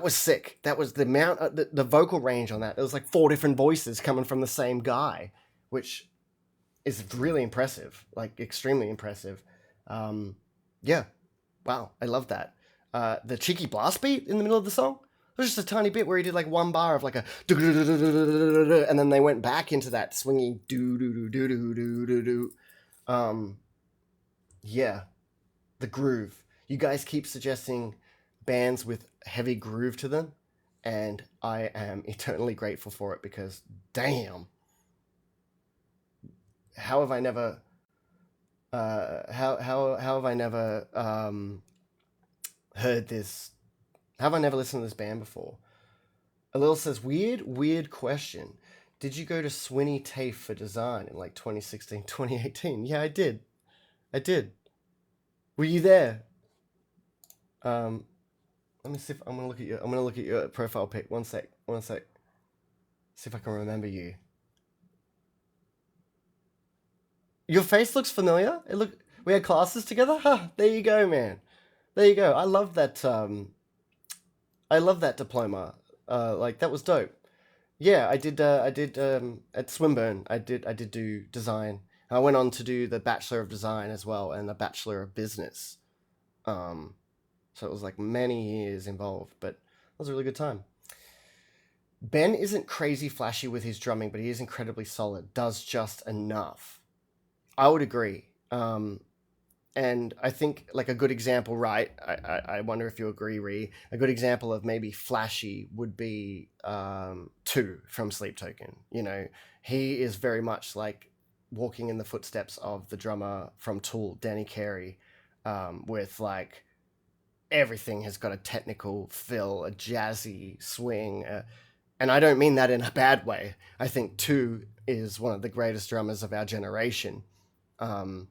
sick. That was the amount, the vocal range on that. There was like four different voices coming from the same guy, which is really impressive, like extremely impressive. Um, yeah, wow, I love that. The cheeky blast beat in the middle of the song. There's just a tiny bit where he did like one bar of like a, and then they went back into that swingy do do do do do do do do. Um, yeah, the groove. You guys keep suggesting bands with heavy groove to them, and I am eternally grateful for it because, damn, how have I never, how have I never heard this? How have I never listened to this band before? Alil says, weird question. Did you go to Swinny TAFE for design in like 2016, 2018? Yeah, I did. I did. Were you there? Um, Let me see if I'm gonna look at your profile pic. One sec. One sec. See if I can remember you. Your face looks familiar. It look We had classes together. Huh, there you go, man. There you go. I love that. I love that diploma. Like that was dope. Yeah, I did. I did at Swinburne. I did do design. I went on to do the Bachelor of Design as well and the Bachelor of Business. Um, so it was like many years involved, but it was a really good time. Ben isn't crazy flashy with his drumming, but he is incredibly solid. Does just enough. I would agree. And I think like a good example, right? I wonder if you agree, Ree. A good example of maybe flashy would be Two from Sleep Token. He is very much like walking in the footsteps of the drummer from Tool, Danny Carey, with like everything has got a technical fill, a jazzy swing, and I don't mean that in a bad way. I think Two is one of the greatest drummers of our generation. Um,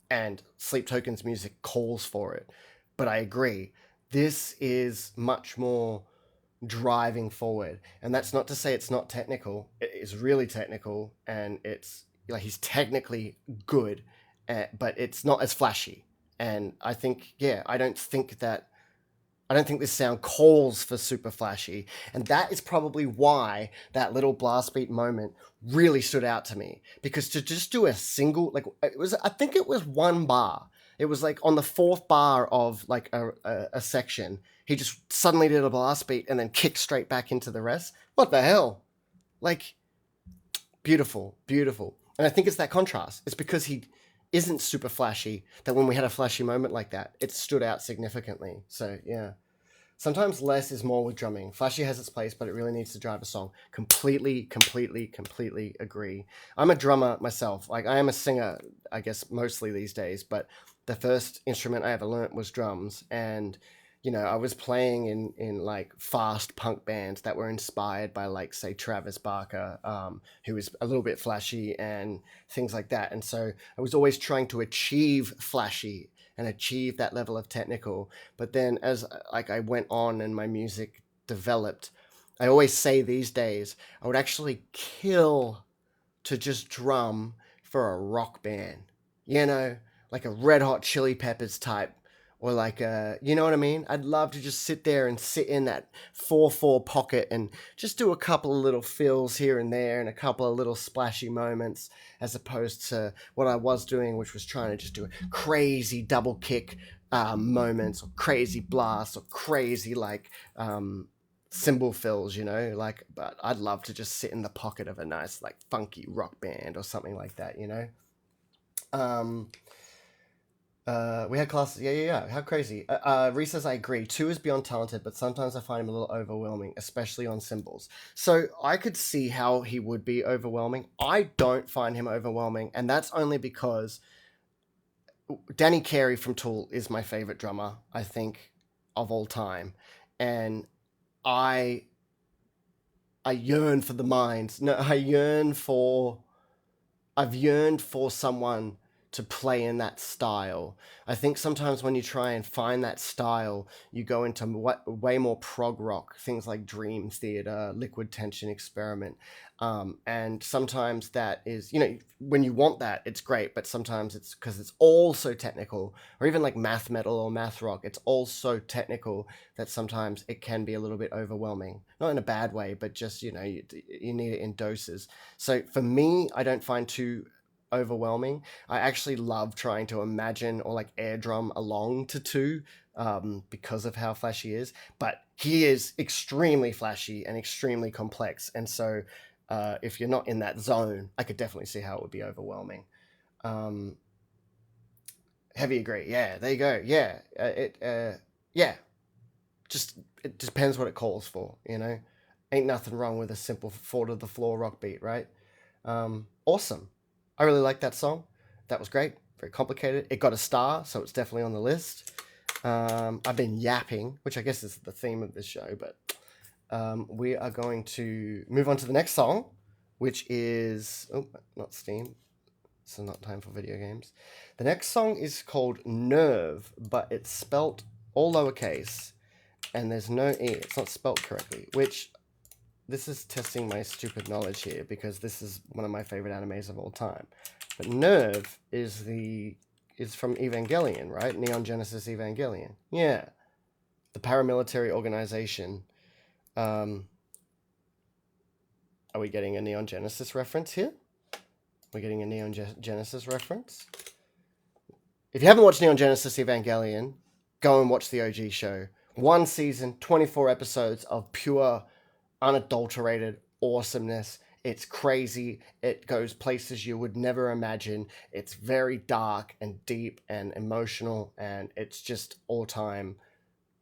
and Sleep Token's music calls for it. But I agree, this is much more driving forward. And that's not to say it's not technical. It is really technical, and it's like he's technically good, but it's not as flashy. And I think, yeah, I don't think this sound calls for super flashy, and that is probably why that little blast beat moment really stood out to me. Because to just do a single, like I think it was one bar. It was like on the fourth bar of like a section, he just suddenly did a blast beat and then kicked straight back into the rest. What the hell? Like beautiful, beautiful. And I think it's that contrast. It's because he isn't super flashy that when we had a flashy moment like that, it stood out significantly. So yeah. Sometimes less is more with drumming. Flashy has its place, but it really needs to drive a song. Completely agree. I'm a drummer myself. Like I am a singer, I guess mostly these days, but the first instrument I ever learnt was drums. And I was playing in like fast punk bands that were inspired by like say Travis Barker, who was a little bit flashy and things like that. And so I was always trying to achieve flashy and achieve that level of technical. But then as like I went on and my music developed, I always say these days I would actually kill to just drum for a rock band, like a Red Hot Chili Peppers type, or like you know what I mean? I'd love to just sit there and sit in that 4/4 pocket and just do a couple of little fills here and there and a couple of little splashy moments, as opposed to what I was doing, which was trying to just do crazy double kick moments, or crazy blasts, or crazy like cymbal fills, like. But I'd love to just sit in the pocket of a nice like funky rock band or something like that. Um, We had classes. Yeah, yeah, yeah. How crazy. Reese says, I agree. Two is beyond talented, but sometimes I find him a little overwhelming, especially on symbols. So I could see how he would be overwhelming. I don't find him overwhelming, and that's only because Danny Carey from Tool is my favorite drummer, I think, of all time. And I I yearn for the mind. No, I've yearned for someone to play in that style. I think sometimes when you try and find that style, you go into way more prog rock, things like Dream Theater, Liquid Tension Experiment. And sometimes that is, when you want that, it's great, but sometimes it's because it's all so technical, or even like math metal or math rock, it's all so technical that sometimes it can be a little bit overwhelming. Not in a bad way, but just, you need it in doses. So for me, I don't find too overwhelming. I actually love trying to imagine or like air drum along to two because of how flashy he is. But he is extremely flashy and extremely complex. And so if you're not in that zone, I could definitely see how it would be overwhelming. Heavy agree. Yeah, there you go. Yeah, yeah. Just it depends what it calls for. Ain't nothing wrong with a simple four to the floor rock beat, right? Awesome. I really like that song. That was great. Very complicated. It got a star, so it's definitely on the list. I've been yapping, which I guess is the theme of this show, but we are going to move on to the next song, which is not Steam. So not time for video games. The next song is called Nerve, but it's spelt all lowercase, and there's no E. It's not spelt correctly, which this is testing my stupid knowledge here because this is one of my favorite animes of all time. But Nerve is from Evangelion, right? Neon Genesis Evangelion. Yeah. The paramilitary organization. Are we getting a Neon Genesis reference here? We're getting a Neon Genesis reference. If you haven't watched Neon Genesis Evangelion, go and watch the OG show. 1 season, 24 episodes of pure, unadulterated awesomeness. It's crazy. It goes places you would never imagine. It's very dark and deep and emotional, and it's just all-time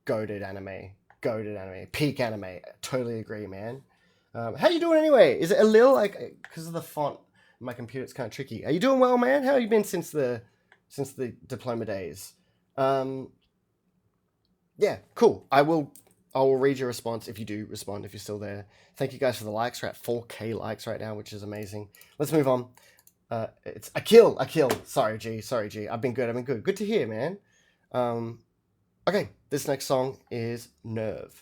goated anime. Goated anime. Peak anime. I totally agree, man. How you doing anyway? Is it a little, because of the font, my computer's kind of tricky. Are you doing well, man? How have you been since the diploma days? Yeah, cool. I will read your response if you do respond, if you're still there. Thank you guys for the likes. We're at 4K likes right now, which is amazing. Let's move on. It's a kill. Sorry, G. I've been good. Good to hear, man. Okay, this next song is Nerve.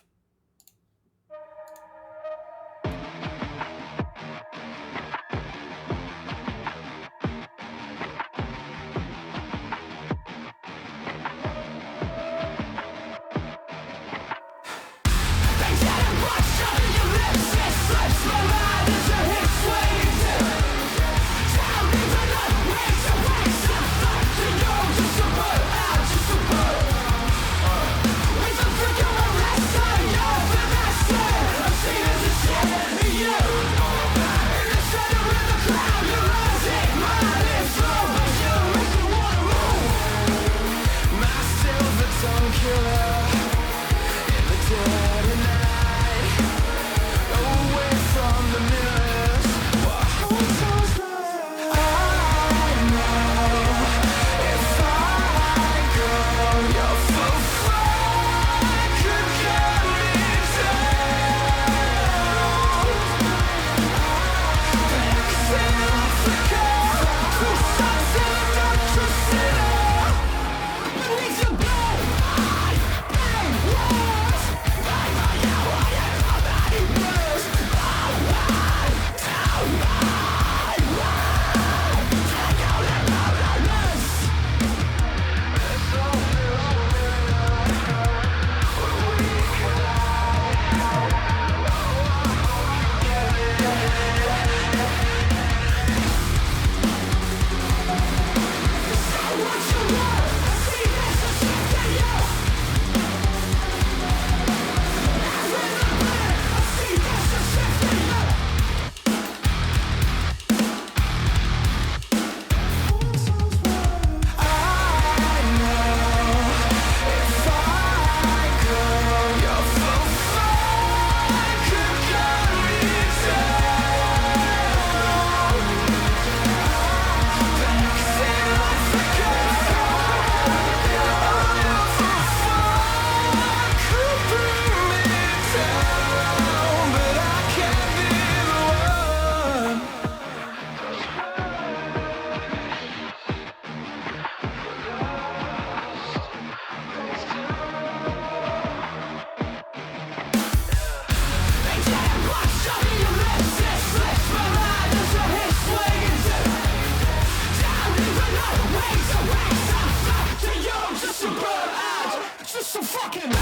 just a fucking.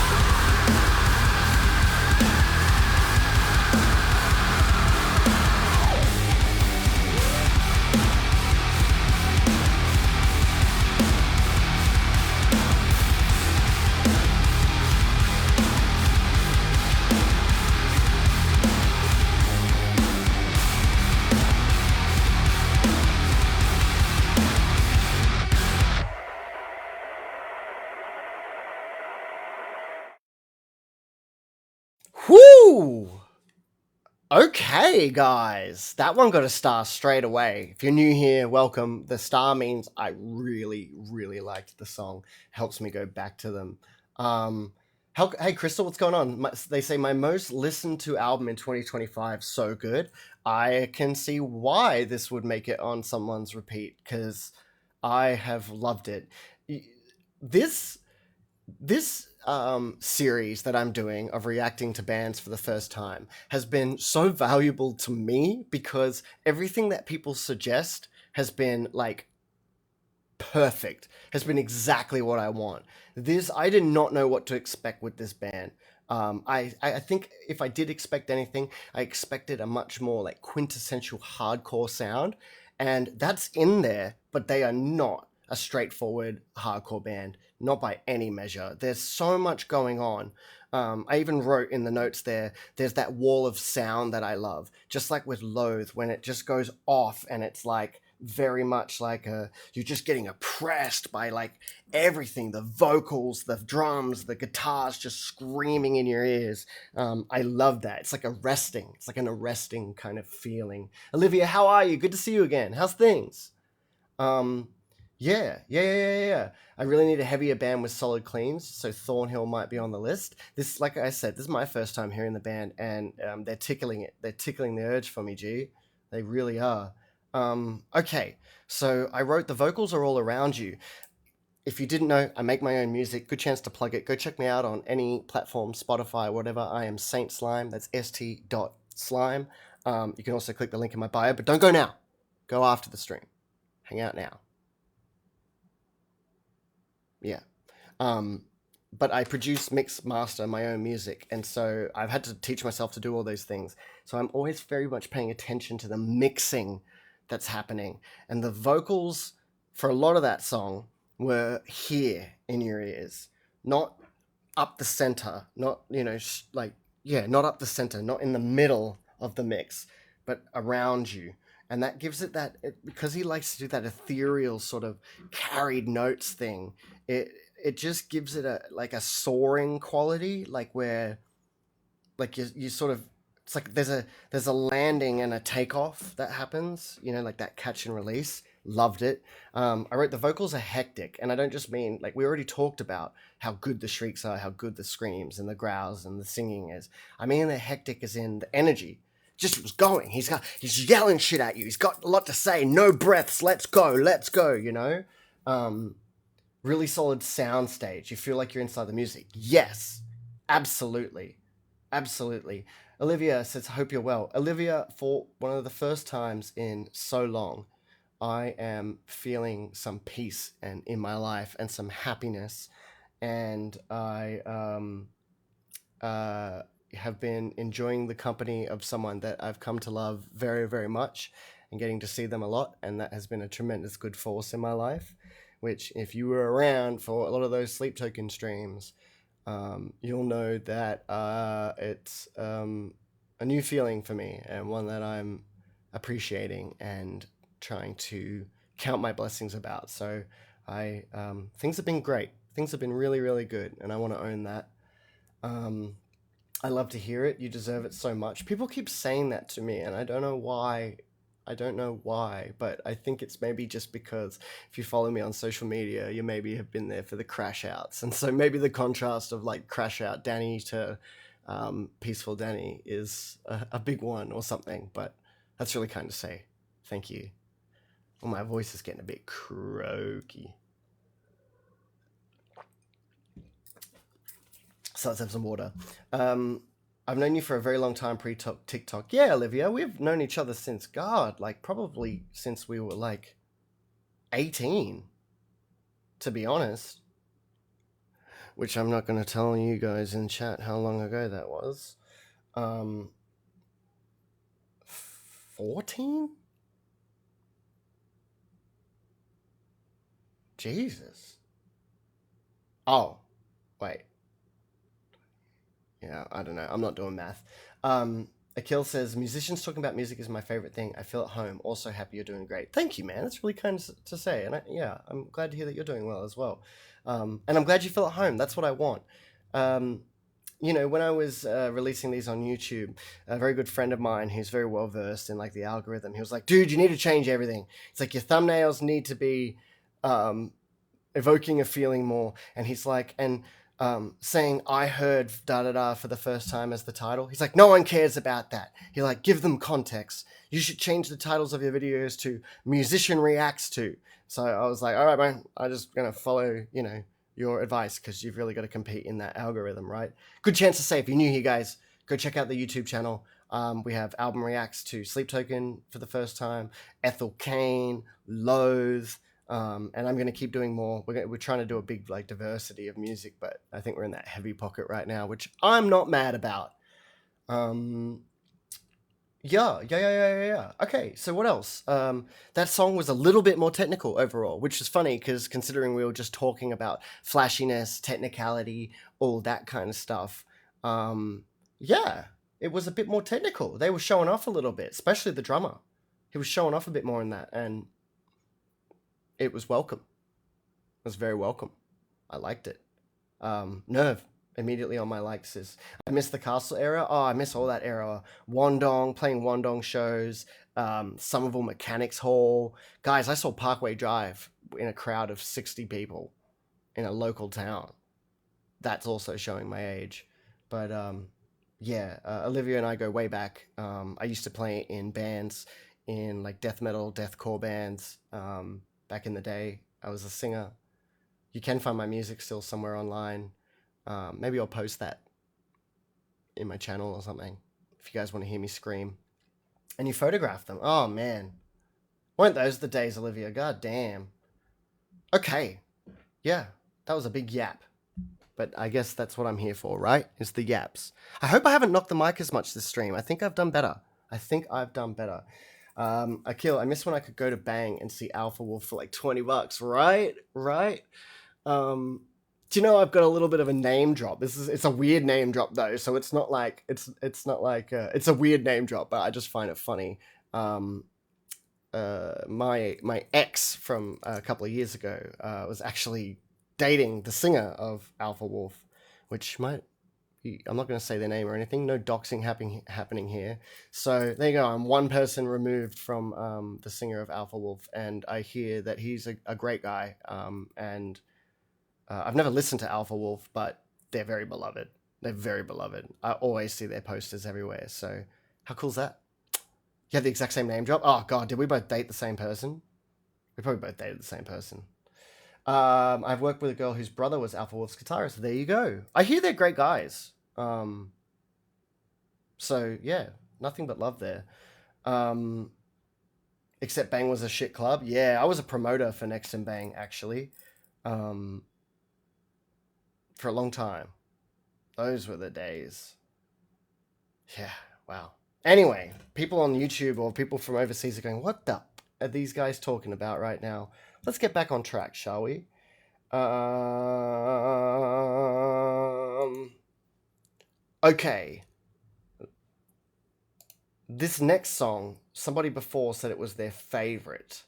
Whoo! Okay, guys, that one got a star straight away. If you're new here, welcome. The star means I really, really liked the song. Helps me go back to them. Hey, Crystal, what's going on? They say my most listened to album in 2025, so good. I can see why this would make it on someone's repeat because I have loved it. This series that I'm doing of reacting to bands for the first time has been so valuable to me because everything that people suggest has been like perfect, has been exactly what I want. This, I did not know what to expect with this band. I think if I did expect anything, I expected a much more like quintessential hardcore sound, and that's in there, but they are not a straightforward hardcore band, not by any measure. There's so much going on. I even wrote in the notes there's that wall of sound that I love, just like with Loathe, when it just goes off and it's like very much like you're just getting oppressed by like everything, the vocals, the drums, the guitars just screaming in your ears. I love that. It's like arresting. It's like an arresting kind of feeling. Olivia, how are you? Good to see you again. How's things? Um, yeah. I really need a heavier band with solid cleans, so Thornhill might be on the list. This, like I said, this is my first time hearing the band, and they're tickling it. They're tickling the urge for me, G. They really are. Okay, so I wrote the vocals are all around you. If you didn't know, I make my own music. Good chance to plug it. Go check me out on any platform, Spotify, whatever. I am Saint Slime. That's st.slime. You can also click the link in my bio, but don't go now. Go after the stream. Hang out now. Yeah. Um, but I produce, mix, master my own music, and so I've had to teach myself to do all those things. So I'm always very much paying attention to the mixing that's happening, and the vocals for a lot of that song were here in your ears, not up the center, not like not up the center, not in the middle of the mix, but around you. And that gives it because he likes to do that ethereal sort of carried notes thing. It just gives it a like a soaring quality, like where like you sort of, it's like there's a landing and a takeoff that happens, like that catch and release. Loved it. I wrote the vocals are hectic, and I don't just mean like we already talked about how good the shrieks are, how good the screams and the growls and the singing is. I mean the hectic is in the energy. Just was going. He's yelling shit at you. He's got a lot to say. No breaths. Let's go. Let's go. Um, really solid sound stage. You feel like you're inside the music. Yes, absolutely. Absolutely. Olivia says, hope you're well. Olivia, for one of the first times in so long, I am feeling some peace and in my life and some happiness. And I have been enjoying the company of someone that I've come to love very, very much and getting to see them a lot. And that has been a tremendous good force in my life, which if you were around for a lot of those sleep token streams, you'll know that it's a new feeling for me and one that I'm appreciating and trying to count my blessings about. So I things have been great. Things have been really, really good, and I want to own that. Um, I love to hear it. You deserve it so much. People keep saying that to me, and I don't know why. I don't know why, but I think it's maybe just because if you follow me on social media, you maybe have been there for the crash outs. And so maybe the contrast of like crash out Danny to peaceful Danny is a big one or something. But that's really kind to say. Thank you. Well, my voice is getting a bit croaky. So let's have some water. I've known you for a very long time pre-TikTok. Yeah, Olivia, we've known each other since, God, like probably since we were like 18, to be honest. which I'm not going to tell you guys in chat how long ago that was. 14? Jesus. Oh, wait. Yeah, I don't know. I'm not doing math. Akil says, musicians talking about music is my favorite thing. I feel at home. Also happy you're doing great. Thank you, man. That's really kind to say. And I'm glad to hear that you're doing well as well. And I'm glad you feel at home. That's what I want. When I was releasing these on YouTube, a very good friend of mine who's very well versed in like the algorithm, he was like, dude, you need to change everything. It's like your thumbnails need to be evoking a feeling more. And he's like, saying I heard da da da for the first time as the title. He's like, no one cares about that. He's like, give them context. You should change the titles of your videos to musician reacts to. So I was like, all right, man, I'm just going to follow, your advice, because you've really got to compete in that algorithm, right? Good chance to say, if you're new here, guys, go check out the YouTube channel. We have album reacts to Sleep Token for the first time, Ethel Cain, Loathe, and I'm going to keep doing more. We're trying to do a big like diversity of music, but I think we're in that heavy pocket right now, which I'm not mad about. Yeah. Okay, so what else? That song was a little bit more technical overall, which is funny because considering we were just talking about flashiness, technicality, all that kind of stuff. Yeah, it was a bit more technical. They were showing off a little bit, especially the drummer. He was showing off a bit more in that, and it was welcome. It was very welcome. I liked it. Nerve immediately on my likes is I miss the castle era. Oh, I miss all that era. Wandong, playing Wandong shows. Somerville Mechanics Hall. Guys, I saw Parkway Drive in a crowd of 60 people in a local town. That's also showing my age. But Olivia and I go way back. I used to play in bands, in like death metal, deathcore bands. Back in the day, I was a singer. You can find my music still somewhere online. Maybe I'll post that in my channel or something if you guys want to hear me scream. And you photograph them. Oh, man. Weren't those the days, Olivia? God damn. Okay. Yeah, that was a big yap. But I guess that's what I'm here for, right? Is the yaps. I hope I haven't knocked the mic as much this stream. I think I've done better. Akil, I miss when I could go to Bang and see Alpha Wolf for like $20, right? Do you know I've got a little bit of a name drop? It's a weird name drop though, so it's not like it's a weird name drop, but I just find it funny. My ex from a couple of years ago was actually dating the singer of Alpha Wolf, which might be, I'm not going to say their name or anything. No doxing happening here. So there you go. I'm one person removed from the singer of Alpha Wolf, and I hear that he's a great guy. And I've never listened to Alpha Wolf, but they're very beloved. They're very beloved. I always see their posters everywhere. So how cool is that? You have the exact same name drop? Oh, God, did we both date the same person? We probably both dated the same person. I've worked with a girl whose brother was Alpha Wolf's guitarist. There you go. I hear they're great guys. So, yeah, nothing but love there. Except Bang was a shit club. Yeah, I was a promoter for Next and Bang, actually. For a long time. Those were the days. Yeah, wow. Anyway, people on YouTube or people from overseas are going, what the are these guys talking about right now? Let's get back on track, shall we? Okay. This next song, somebody before said it was their favorite.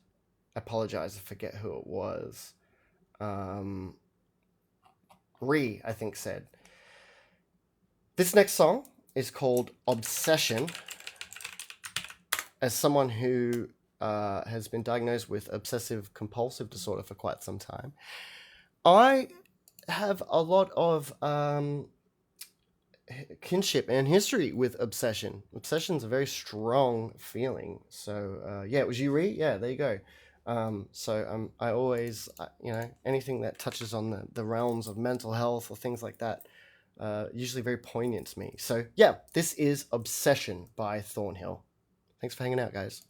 I apologize, I forget who it was. I think, said. This next song is called Obsession. As someone who has been diagnosed with obsessive compulsive disorder for quite some time, I have a lot of kinship and history with obsession. Obsession's a very strong feeling. So yeah, it was you, Ree? Yeah, there you go. I always, anything that touches on the realms of mental health or things like that, usually very poignant to me. So yeah, this is Obsession by Thornhill. Thanks for hanging out, guys.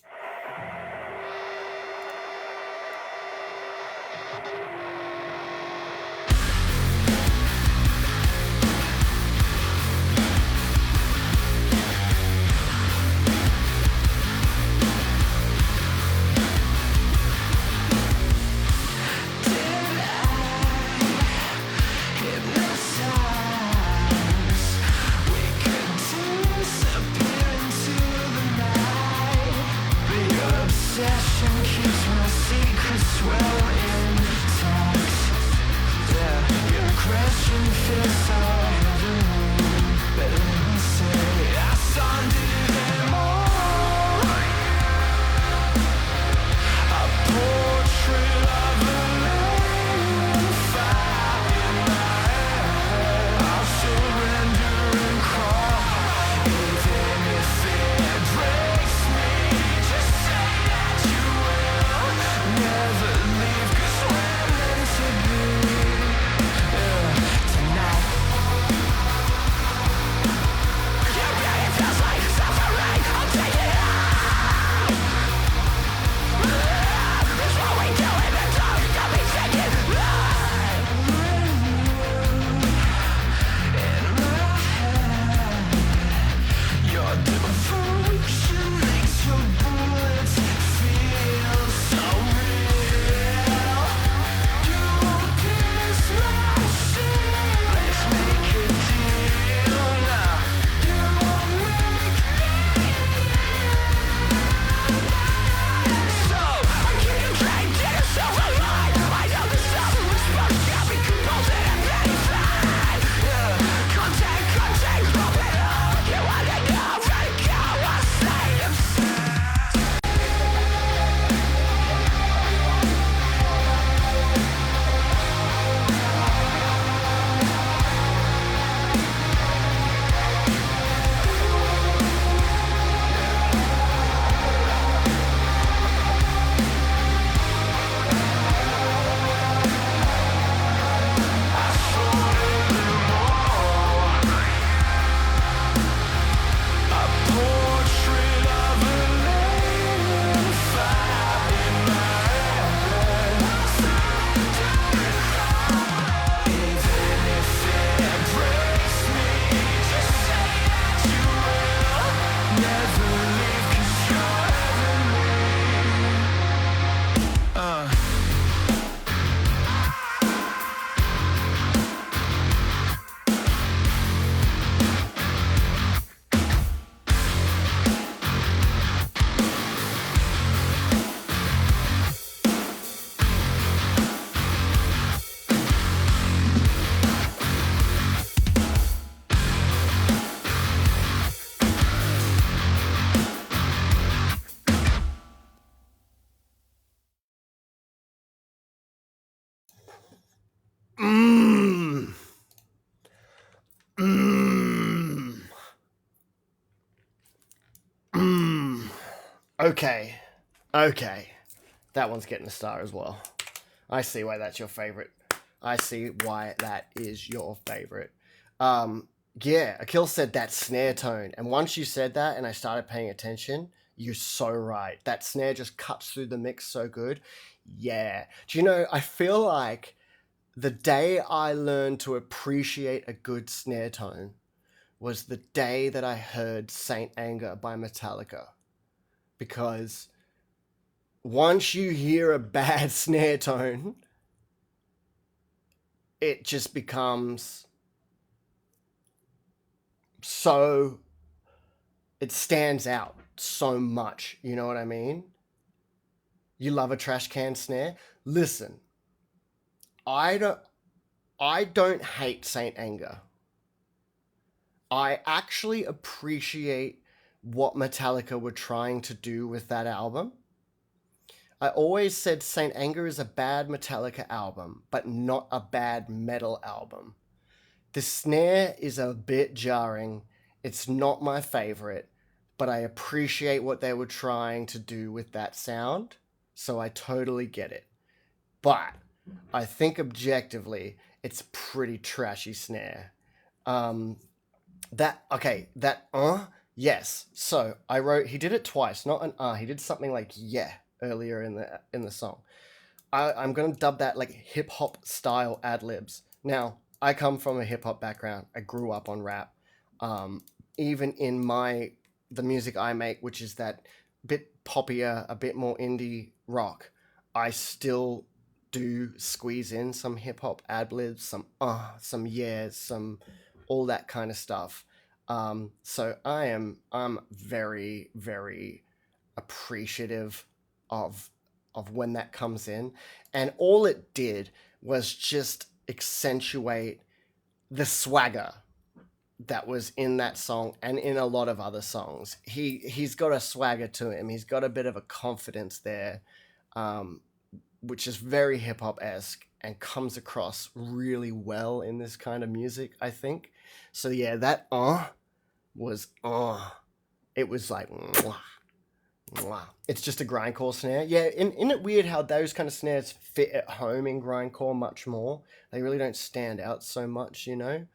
Okay. Okay. That one's getting a star as well. I see why that's your favorite. I see why that is your favorite. Um, yeah, Akil said that snare tone. And once you said that and I started paying attention, you're so right. That snare just cuts through the mix so good. Yeah. Do you know, I feel like the day I learned to appreciate a good snare tone was the day that I heard Saint Anger by Metallica. Because once you hear a bad snare tone, it just becomes so, it stands out so much. You know what I mean? You love a trash can snare? Listen, I don't I don't hate Saint Anger. I actually appreciate what Metallica were trying to do with that album. I always said Saint Anger is a bad Metallica album, but not a bad metal album. The snare is a bit jarring. It's not my favorite, but I appreciate what they were trying to do with that sound, so I totally get it. But I think objectively, it's a pretty trashy snare. Um, that okay, that yes. So I wrote he did it twice, not an he did something like yeah earlier in the song. I'm gonna dub that like hip hop style ad libs. Now, I come from a hip hop background. I grew up on rap. Um, Even in the music I make, which is that bit poppier, a bit more indie rock, I still do squeeze in some hip hop ad libs, some yeahs, some all that kind of stuff. So I'm very very appreciative of when that comes in, and all it did was just accentuate the swagger that was in that song and in a lot of other songs. He's got a swagger to him. He's got a bit of a confidence there, um, which is very hip hop esque and comes across really well in this kind of music. I think so. Yeah, that was it was like. Mwah. Wow. It's just a grindcore snare. Yeah, isn't it weird how those kind of snares fit at home in grindcore much more? They really don't stand out so much, you know?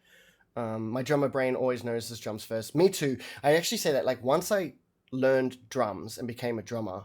My drummer brain always notices drums first. Me too. I actually say that, like, once I learned drums and became a drummer,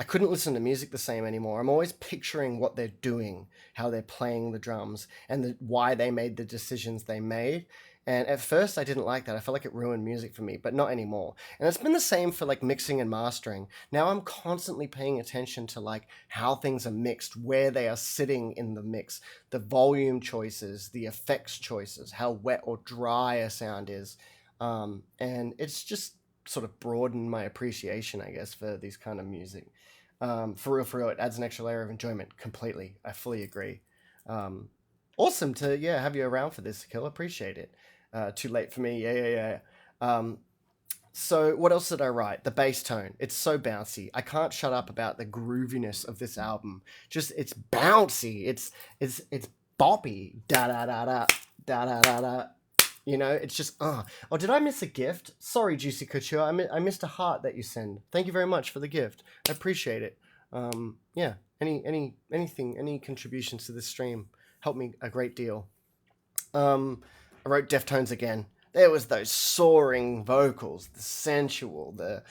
I couldn't listen to music the same anymore. I'm always picturing what they're doing, how they're playing the drums, and why they made the decisions they made. And at first, I didn't like that. I felt like it ruined music for me, but not anymore. And it's been the same for like mixing and mastering. Now I'm constantly paying attention to like how things are mixed, where they are sitting in the mix, the volume choices, the effects choices, how wet or dry a sound is. And it's just sort of broadened my appreciation, I guess, for these kind of music. For real, it adds an extra layer of enjoyment. Completely, I fully agree. Um, Awesome to have you around for this, Kill. Appreciate it. Too late for me. Yeah. Um, so what else did I write? The bass tone. It's so bouncy. I can't shut up about the grooviness of this album. Just it's bouncy. It's boppy. Da da da da da da da da. You know, it's just Oh, did I miss a gift? Sorry, Juicy Couture. I missed a heart that you send. Thank you very much for the gift. I appreciate it. Yeah. Anything, any contributions to this stream help me a great deal. I wrote Deftones again. There was those soaring vocals, the sensual, the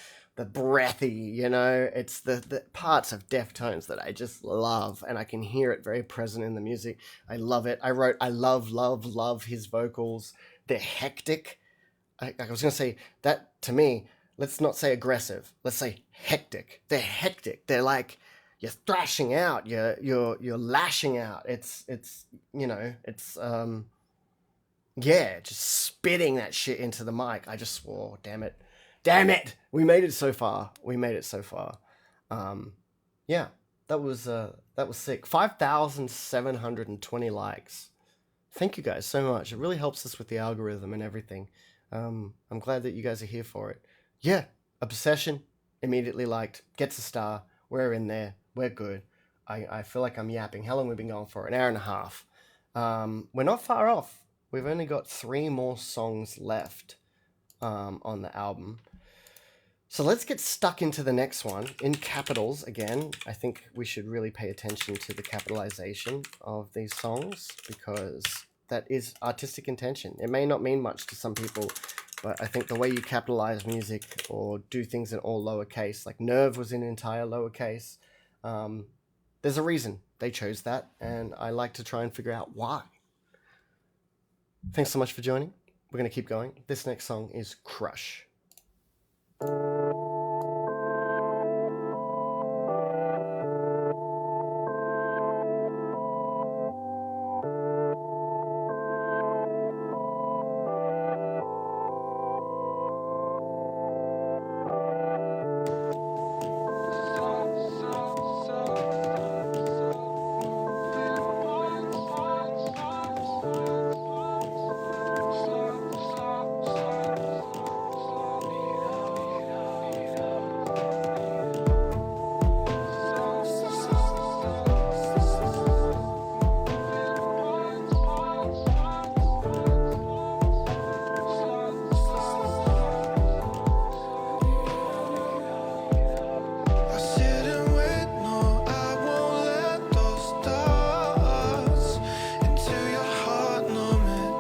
breathy, you know. It's the parts of Deftones that I just love, and I can hear it very present in the music. I love it. I wrote, I love his vocals. They're hectic. I was gonna say that to me. Let's not say aggressive. Let's say hectic. They're hectic. They're like you're thrashing out. You're lashing out. It's you know it's yeah, just spitting that shit into the mic. I just swore, damn it. Damn it! We made it so far. We made it so far. Um, yeah, that was sick. 5,720 likes. Thank you guys so much. It really helps us with the algorithm and everything. I'm glad that you guys are here for it. Yeah, Obsession, immediately liked. Gets a star. We're in there. We're good. I feel like I'm yapping. How long have we been going for? An hour and a half. We're not far off. We've only got 3 more songs left on the album. So let's get stuck into the next one in capitals again. I think we should really pay attention to the capitalization of these songs because that is artistic intention. It may not mean much to some people, but I think the way you capitalize music or do things in all lowercase, like Nerve was in entire lowercase, there's a reason they chose that, and I like to try and figure out why. Thanks so much for joining. We're going to keep going. This next song is Crush. I sit and wait, no, I won't let those thoughts into your heart, no man.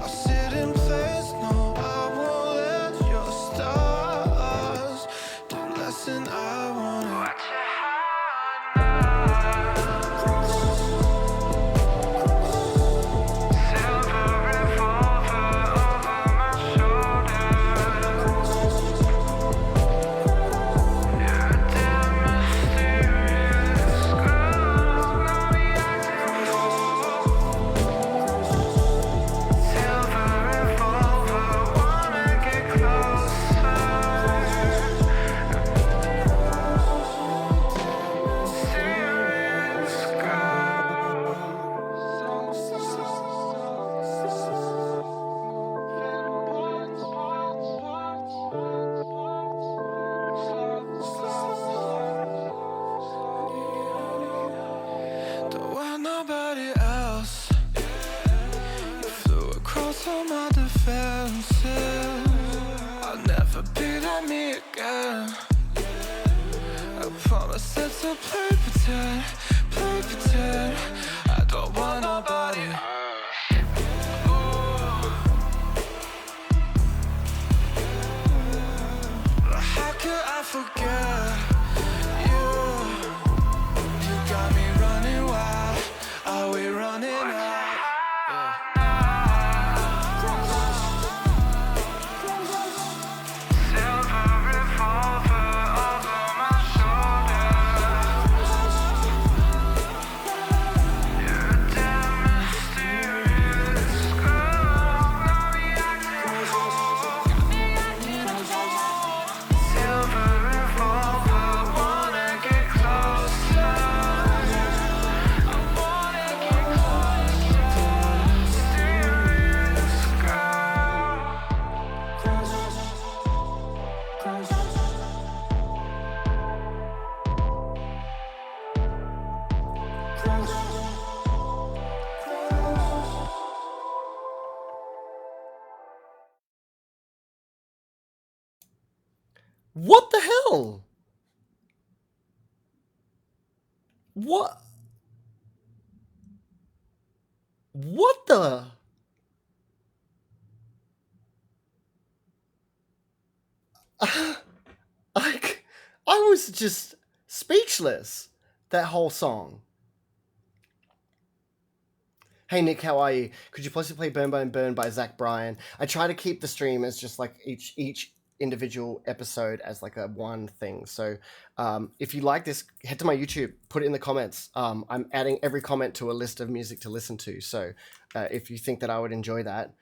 I sit in place, no, I won't let your stars do less than I want. Watch your silver revolver over my shoulder. You're a damn mysterious girl, not reacting silver revolver, wanna get closer. Serious don't want nobody else. You flew across all my defenses. I'll never be like me again. I promise that to play pretend, play pretend. I don't want nobody. How could I forget you? You got me running wild. Are we running out? Silver revolver over my shoulder. You're a damn mysterious girl, not reacting silver revolver, wanna get closer. I wanna get closer. Serious girl. What the hell? What? What the? I, I was just speechless. That whole song. Hey Nick, how are you? Could you possibly play Burn Burn Burn by Zach Bryan? I try to keep the stream as just like each individual episode as like a one thing. So if you like this, head to my YouTube, put it in the comments. I'm adding every comment to a list of music to listen to. So if you think that I would enjoy that,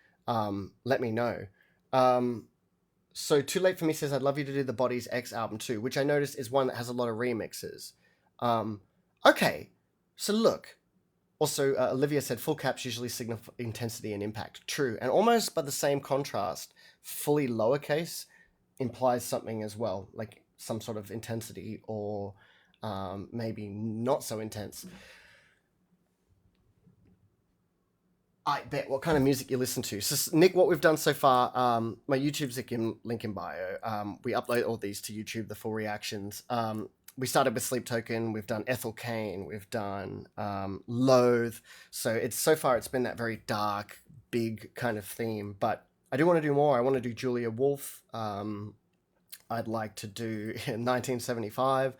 let me know. So Too Late for Me says, I'd love you to do the Bodies X album too, which I noticed is one that has a lot of remixes. Okay, so look. Also, Olivia said full caps usually signify intensity and impact. True, and almost by the same contrast, fully lowercase implies something as well, like some sort of intensity or maybe not so intense. I bet what kind of music you listen to. So, Nick, what we've done so far, my YouTube's link in bio. We upload all these to YouTube, the full reactions. We started with Sleep Token. We've done Ethel Cain. We've done Loathe. So so far it's been that very dark, big kind of theme. But I do want to do more. I want to do Julia Wolf. I'd like to do 1975.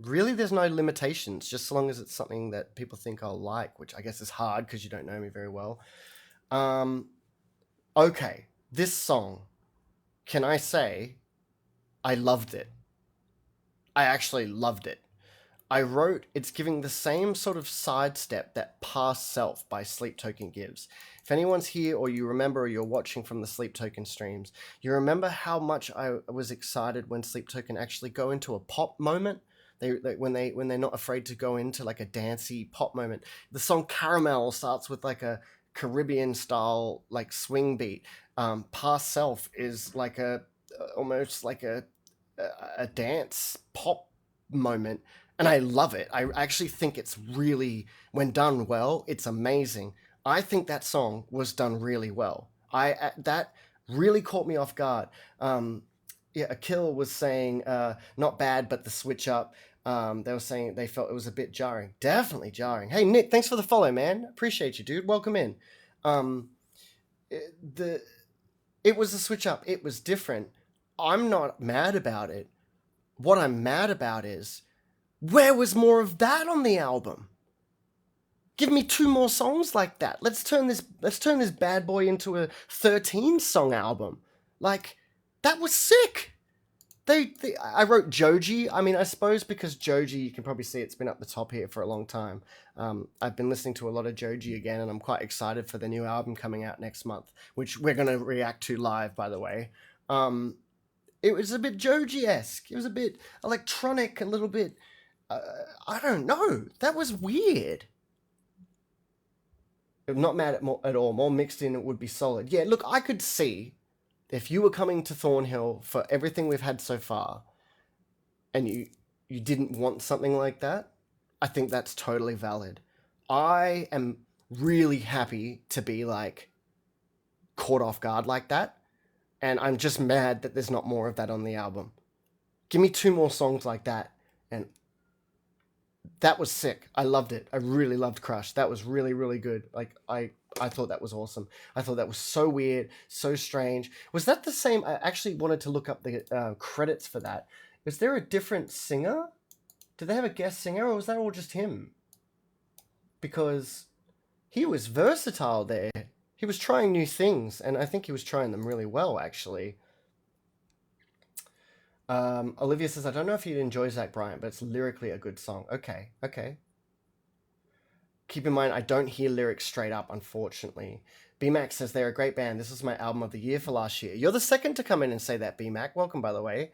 Really, there's no limitations, just so long as it's something that people think I'll like, which I guess is hard because you don't know me very well. Um, okay, this song, can I say I loved it? I actually loved it. I wrote it's giving the same sort of sidestep that Past Self by Sleep Token gives. If anyone's here or you remember or you're watching from the Sleep Token streams, you remember how much I was excited when Sleep Token actually go into a pop moment. When they're not afraid to go into like a dancey pop moment. The song Caramel starts with like a Caribbean style like swing beat. Past Self is like a almost like a dance pop moment, and I love it. I actually think it's really, when done well, it's amazing. I think that song was done really well. I that really caught me off guard. Yeah, Akil was saying not bad, but the switch up. They were saying they felt it was a bit jarring. Definitely jarring. Hey Nick, thanks for the follow, man. Appreciate you, dude. Welcome in. Um, the it was a switch up. It was different. I'm not mad about it. What I'm mad about is where was more of that on the album? Give me two more songs like that. Let's turn this bad boy into a 13 song album. Like that was sick. I wrote Joji. I mean, I suppose because Joji, you can probably see it's been up the top here for a long time. I've been listening to a lot of Joji again, and I'm quite excited for the new album coming out next month, which we're going to react to live, by the way. It was a bit Joji-esque. It was a bit electronic, a little bit. I don't know. That was weird. I'm not mad at all. More mixed in, it would be solid. Yeah, look, I could see if you were coming to Thornhill for everything we've had so far, and you didn't want something like that, I think that's totally valid. I am really happy to be like caught off guard like that, and I'm just mad that there's not more of that on the album. Give me two more songs like that, and that was sick. I loved it. I really loved Crush. That was really, really good. Like I thought that was awesome. I thought that was so weird, so strange. Was that the same? I actually wanted to look up the credits for that. Was there a different singer? Did they have a guest singer, or was that all just him? Because he was versatile there. He was trying new things, and I think he was trying them really well, actually. Olivia says, I don't know if you'd enjoy Zach Bryan, but it's lyrically a good song. Okay, okay. Keep in mind, I don't hear lyrics straight up, unfortunately. BMAC says, they're a great band. This was my album of the year for last year. You're the second to come in and say that, BMAC. Welcome, by the way.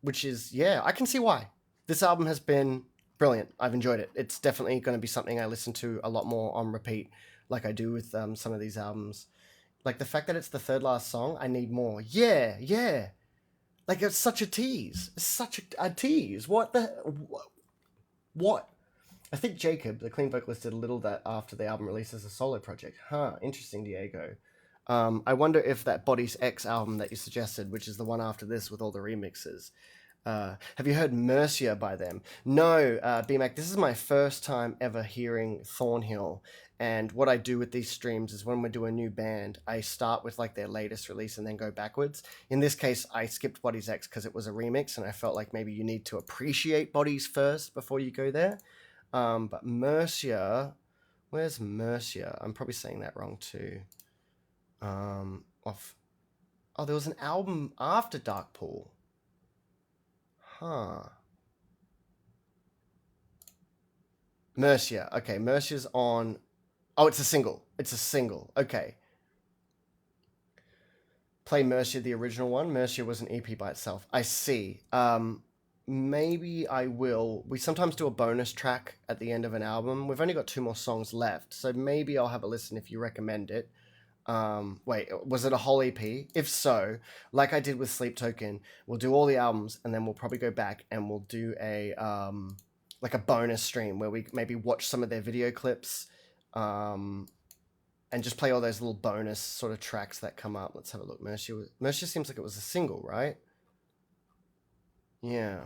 Which is, yeah, I can see why. This album has been brilliant. I've enjoyed it. It's definitely going to be something I listen to a lot more on repeat, like I do with some of these albums. Like the fact that it's the third last song, I need more. Yeah, yeah. Like it's such a tease. It's such a tease. What the... What? I think Jacob, the clean vocalist, did a little that after the album release as a solo project. Huh, interesting, Diego. I wonder if that Bodies X album that you suggested, which is the one after this with all the remixes, have you heard Mercia by them? No, BMAC, this is my first time ever hearing Thornhill. And what I do with these streams is when we do a new band, I start with like their latest release and then go backwards. In this case, I skipped Bodies X because it was a remix, and I felt like maybe you need to appreciate Bodies first before you go there. But Mercia, where's Mercia? I'm probably saying that wrong too. There was an album after Darkpool. Huh. Mercia. Okay, Mercia's on... Oh, it's a single. It's a single. Okay. Play Mercia, the original one. Mercia was an EP by itself. I see. Maybe I will. We sometimes do a bonus track at the end of an album. We've only got two more songs left, so maybe I'll have a listen if you recommend it. Wait, was it a whole EP? If so, like I did with Sleep Token, we'll do all the albums, and then we'll probably go back and we'll do a like a bonus stream where we maybe watch some of their video clips, and just play all those little bonus sort of tracks that come up. Let's have a look. Mercia seems like it was a single, right? Yeah.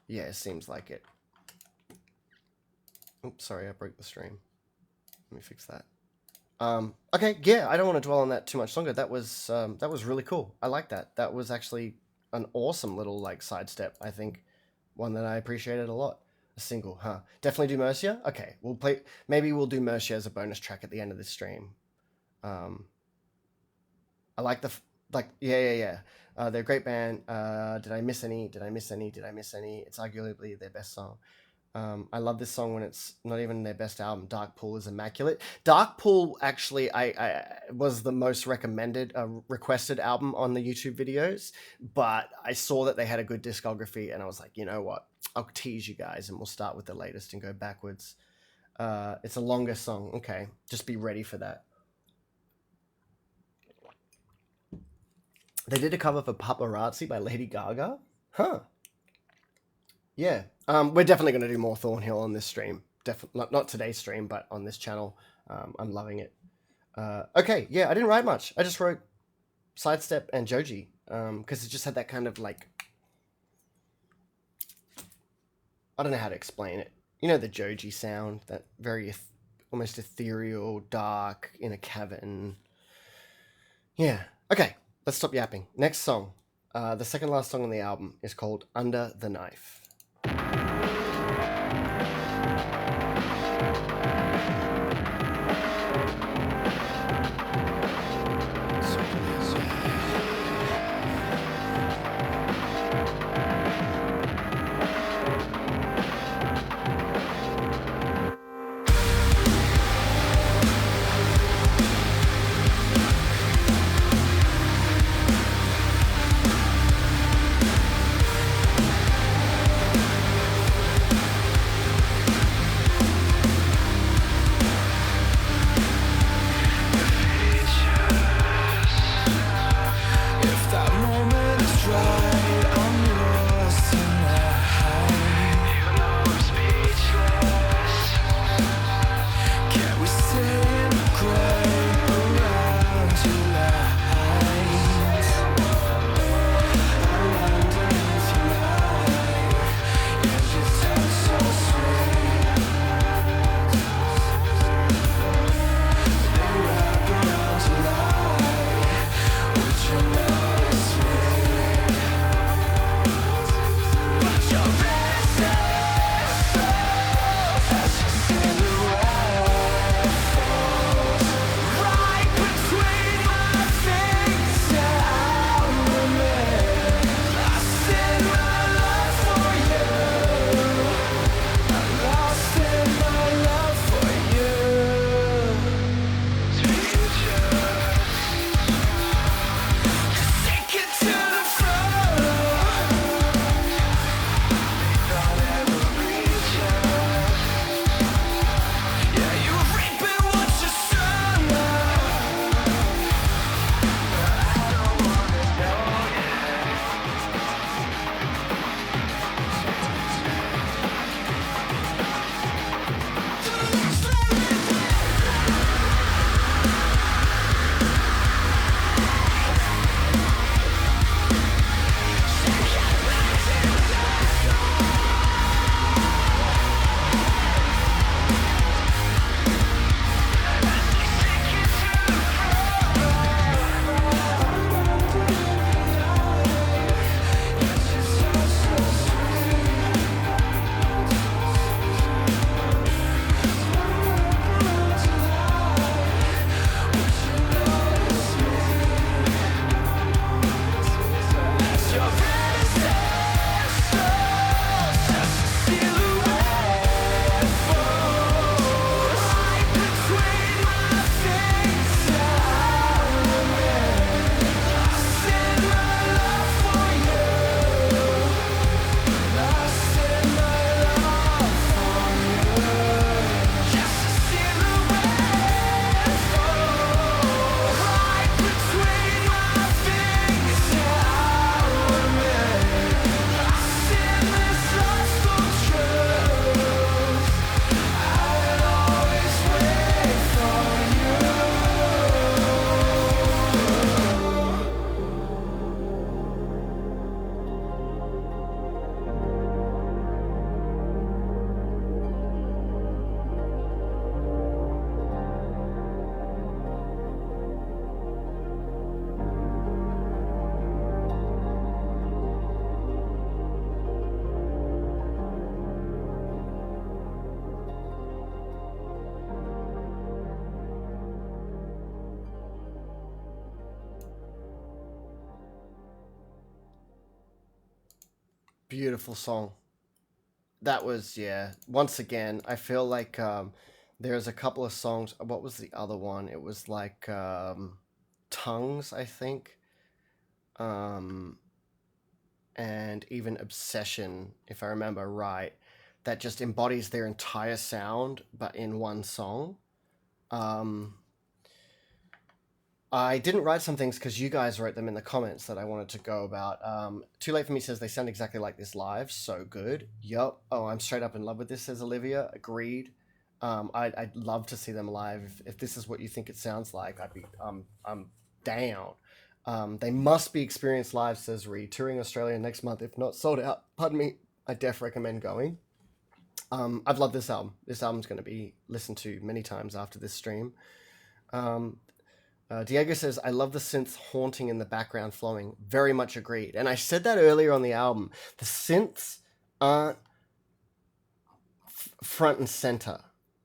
Yeah, it seems like it. Oops, sorry, I broke the stream. Let me fix that. Okay, yeah, I don't want to dwell on that too much longer. That was really cool. I like that. That was actually an awesome little like sidestep. I think one that I appreciated a lot. A single, huh? Definitely do Mercia. Okay, we'll play. Maybe we'll do Mercia as a bonus track at the end of this stream. I like yeah. They're a great band. Did I miss any? Did I miss any? Did I miss any? It's arguably their best song. I love this song when it's not even their best album. Dark Pool is immaculate. Dark Pool actually, I was the most requested album on the YouTube videos, but I saw that they had a good discography, and I was like, you know what? I'll tease you guys, and we'll start with the latest and go backwards. It's a longer song. Okay, just be ready for that. They did a cover for Paparazzi by Lady Gaga. Huh. Yeah. We're definitely going to do more Thornhill on this stream. Not today's stream, but on this channel. I'm loving it. Okay, yeah, I didn't write much. I just wrote Sidestep and Joji, because it just had that kind of like... I don't know how to explain it. You know the Joji sound, that very almost ethereal, dark, in a cavern. Yeah. Okay, let's stop yapping. Next song. The second last song on the album is called Under the Knife. Beautiful song. That was, yeah. Once again, I feel like there's a couple of songs. What was the other one? It was like Tongues, I think. Um, and even Obsession, if I remember right, that just embodies their entire sound, but in one song. Um, I didn't write some things because you guys wrote them in the comments that I wanted to go about. Too Late for Me says they sound exactly like this live. So good. Yup. Oh, I'm straight up in love with this, says Olivia. Agreed. I'd love to see them live. If this is what you think it sounds like, I'm down. They must be experienced live, says Ree. Touring Australia next month, if not sold out. Pardon me. I def recommend going. I've loved this album. This album's going to be listened to many times after this stream. Um, Diego says, I love the synths haunting in the background flowing. Very much agreed. And I said that earlier on the album. The synths aren't front and center,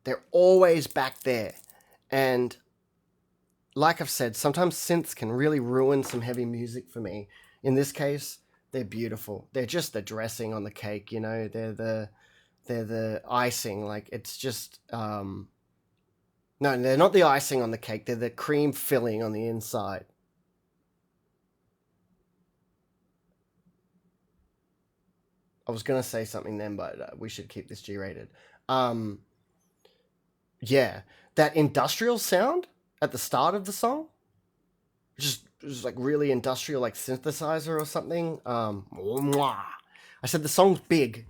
they're always back there. And like I've said, sometimes synths can really ruin some heavy music for me. In this case, they're beautiful. They're just the dressing on the cake, you know. They're the icing. Like it's just no, they're not the icing on the cake. They're the cream filling on the inside. I was gonna say something then, but we should keep this G-rated. Um, yeah, that industrial sound at the start of the song, just like really industrial, like synthesizer or something. Mwah. I said the song's big,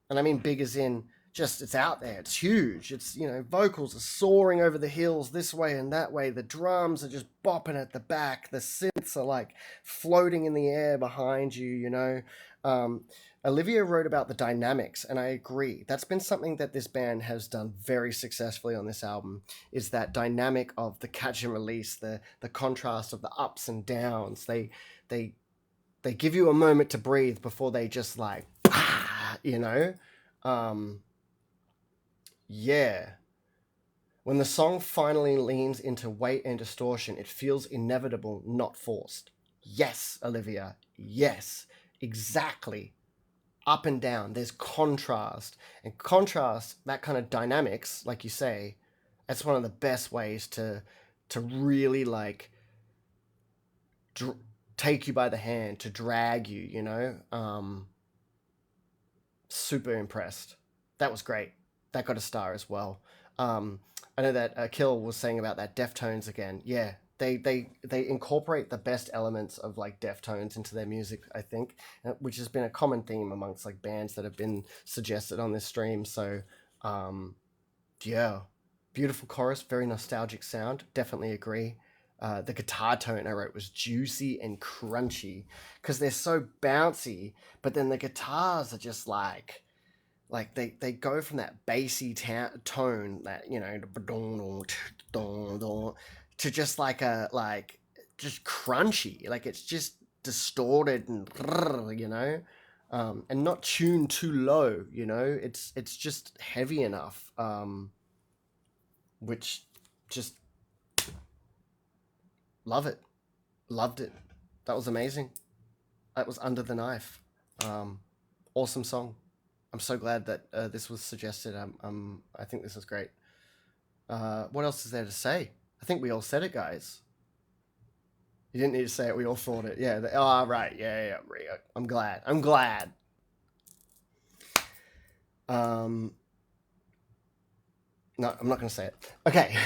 and I mean big as in just it's out there. It's huge. It's vocals are soaring over the hills this way and that way. The drums are just bopping at the back. The synths are like floating in the air behind you. Um, Olivia wrote about the dynamics, and I agree. That's been something that this band has done very successfully on this album. Is that dynamic of the catch and release, the contrast of the ups and downs. They they give you a moment to breathe before they just like, you know. Um, yeah. When the song finally leans into weight and distortion, it feels inevitable, not forced. Yes, Olivia. Yes, exactly. Up and down. There's contrast. And contrast, that kind of dynamics, like you say, that's one of the best ways to really like dr- take you by the hand, to drag you, super impressed. That was great. That got a star as well. Um, I know that Kill was saying about that Deftones again. Yeah, they incorporate the best elements of like Deftones into their music, I think, which has been a common theme amongst like bands that have been suggested on this stream. So, um, yeah, beautiful chorus, very nostalgic sound. Definitely agree. The guitar tone I wrote was juicy and crunchy because they're so bouncy, but then the guitars are just like they go from that bassy tone that to just like just crunchy, like it's just distorted and not tuned too low. It's just heavy enough, which just love it, loved it. That was amazing. That was Under the Knife. Awesome song. I'm so glad that this was suggested. I think this is great. What else is there to say? I think we all said it, guys. You didn't need to say it. We all thought it. Yeah. Right. Yeah. I'm glad. I'm glad. No, I'm not going to say it. Okay.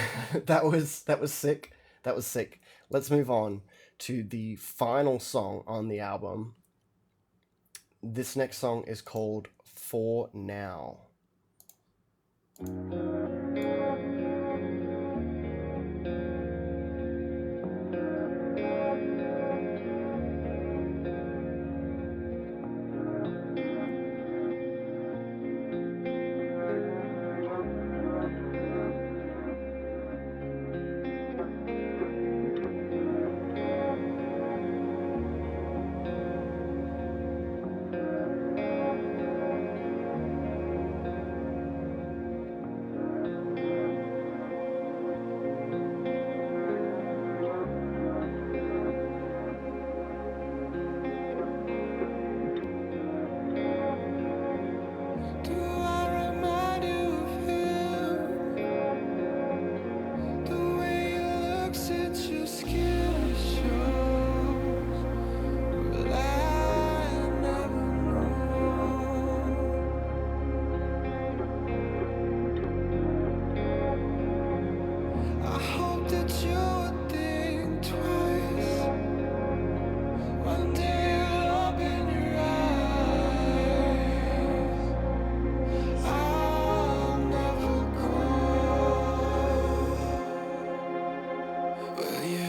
that was sick. That was sick. Let's move on to the final song on the album. This next song is called For Now. that you would think twice. One day you'll open your eyes. I'll never cry. Will you?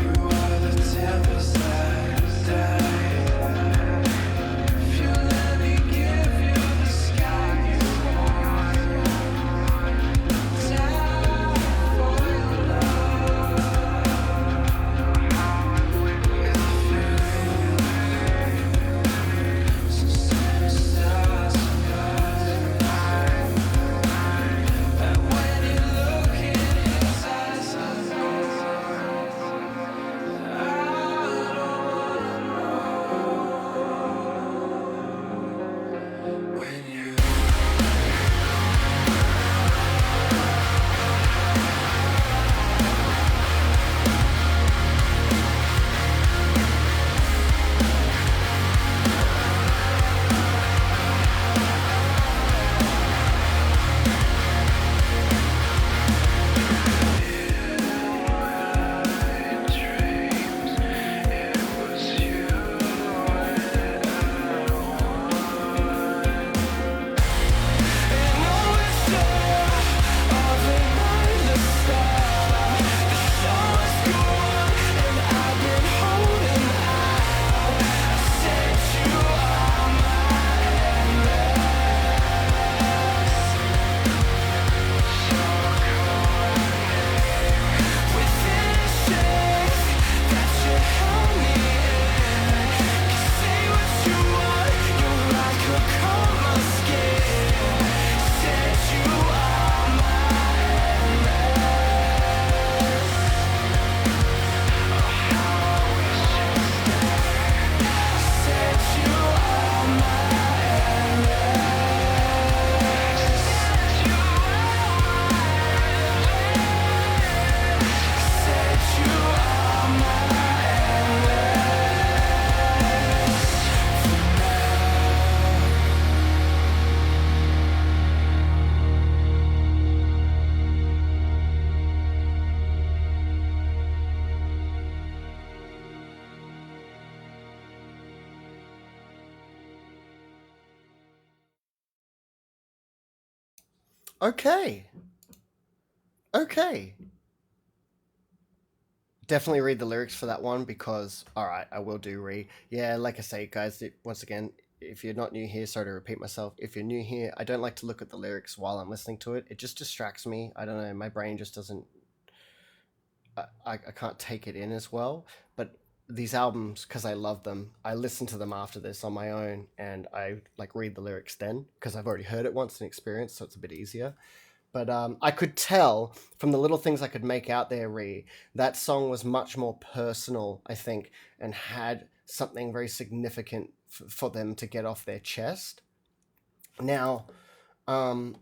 You are the tempest that died. If you let me give you the sky you want, die for your love. With feelings, so send us stars tonight. And when you look in his eyes, I don't wanna know when you. Okay. Okay. Definitely read the lyrics for that one because, alright, I will do read. Yeah, like I say, guys, once again, if you're not new here, sorry to repeat myself. If you're new here, I don't like to look at the lyrics while I'm listening to it. It just distracts me. I don't know, my brain just doesn't. I can't take it in as well. But these albums, because I love them, I listen to them after this on my own and I like read the lyrics then because I've already heard it once and experienced, so it's a bit easier. But I could tell from the little things I could make out there, Ree, that song was much more personal, I think, and had something very significant for them to get off their chest. Now, um,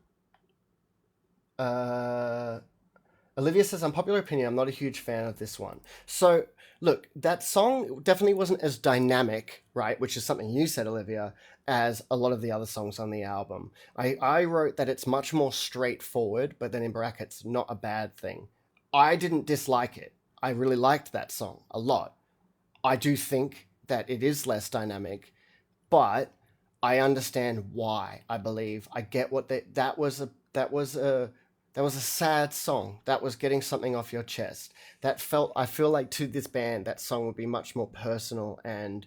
uh, Olivia says, unpopular opinion, I'm not a huge fan of this one. So, look, that song definitely wasn't as dynamic, right? Which is something you said, Olivia, as a lot of the other songs on the album. I wrote that it's much more straightforward, but then in brackets, not a bad thing. I didn't dislike it. I really liked that song a lot. I do think that it is less dynamic, but I understand why. I believe I get what that was a that was a sad song. That was getting something off your chest. That felt I feel like to this band that song would be much more personal and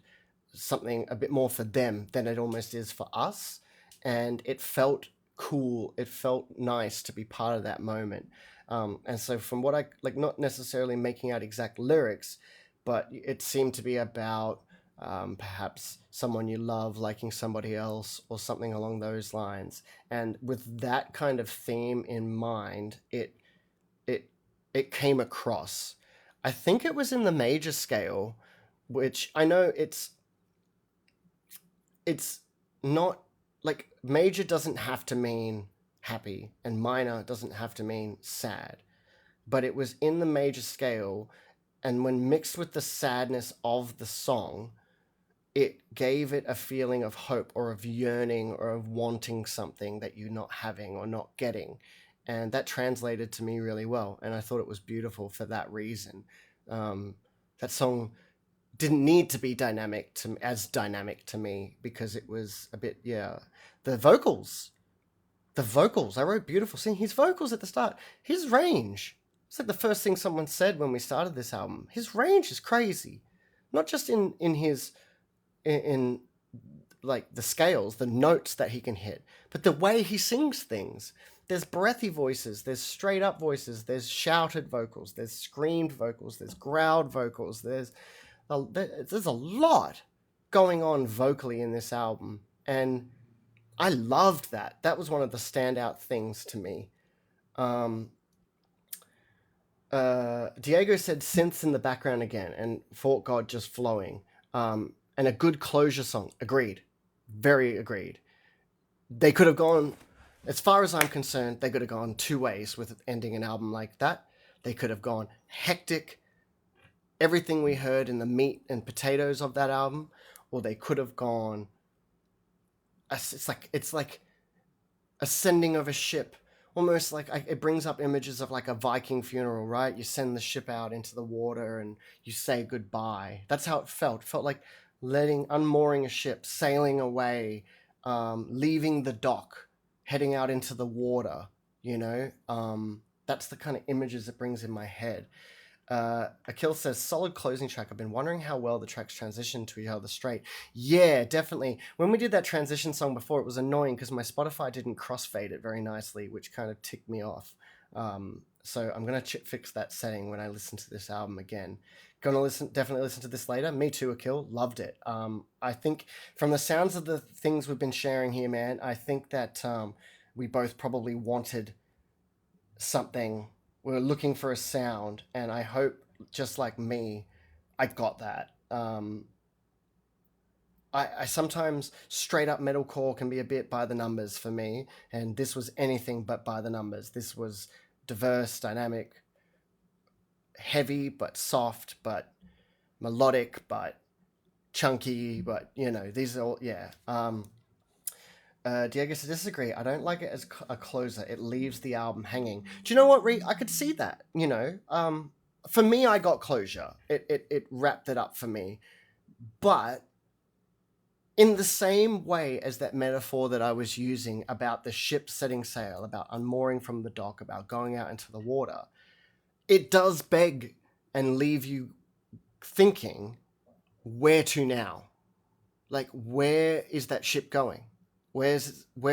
something a bit more for them than it almost is for us. And it felt cool. It felt nice to be part of that moment. And so from what I like, not necessarily making out exact lyrics, but it seemed to be about perhaps someone you love liking somebody else or something along those lines. And with that kind of theme in mind, it it came across. I think it was in the major scale, which I know it's not like major doesn't have to mean happy, and minor doesn't have to mean sad, but it was in the major scale, and when mixed with the sadness of the song, it gave it a feeling of hope or of yearning or of wanting something that you're not having or not getting. And that translated to me really well. And I thought it was beautiful for that reason. Um, that song didn't need to be dynamic to me because it was a bit, yeah. The vocals, the vocals, I wrote beautiful sing his vocals at the start, his range. It's like the first thing someone said when we started this album. His range is crazy, not just in like the scales, the notes that he can hit, but the way he sings things. There's breathy voices, there's straight up voices, there's shouted vocals, there's screamed vocals, there's growled vocals, there's a lot going on vocally in this album, and I loved that. That was one of the standout things to me. Um, Diego said synths in the background again, and Fort God just flowing. And a good closure song. Agreed. Very agreed. They could have gone, as far as I'm concerned, they could have gone two ways with ending an album like that. They could have gone hectic, everything we heard in the meat and potatoes of that album, or they could have gone. It's like ascending of a ship, almost like it brings up images of like a Viking funeral, right? You send the ship out into the water and you say goodbye. That's how it felt. It felt like unmooring a ship, sailing away, leaving the dock, heading out into the water. You know, that's the kind of images it brings in my head. Akil says, solid closing track. I've been wondering how well the tracks transition to each other straight. Yeah, definitely. When we did that transition song before, it was annoying because my Spotify didn't crossfade it very nicely, which kind of ticked me off. So I'm going to fix that setting when I listen to this album again. Definitely listen to this later. Me too, Akil. Loved it. I think from the sounds of the things we've been sharing here, man, I think that we both probably wanted something. We were looking for a sound, and I hope, just like me, I got that. I sometimes straight up metalcore can be a bit by the numbers for me, and this was anything but by the numbers. This was diverse, dynamic, heavy but soft, but melodic, but chunky, but these are all, yeah. Diego says, disagree. I don't like it as a closer. It leaves the album hanging. Do you know what, I could see that, For me, I got closure. It wrapped it up for me. But in the same way as that metaphor that I was using about the ship setting sail, about unmooring from the dock, about going out into the water, it does beg and leave you thinking, where to now? Like, where is that ship going? Where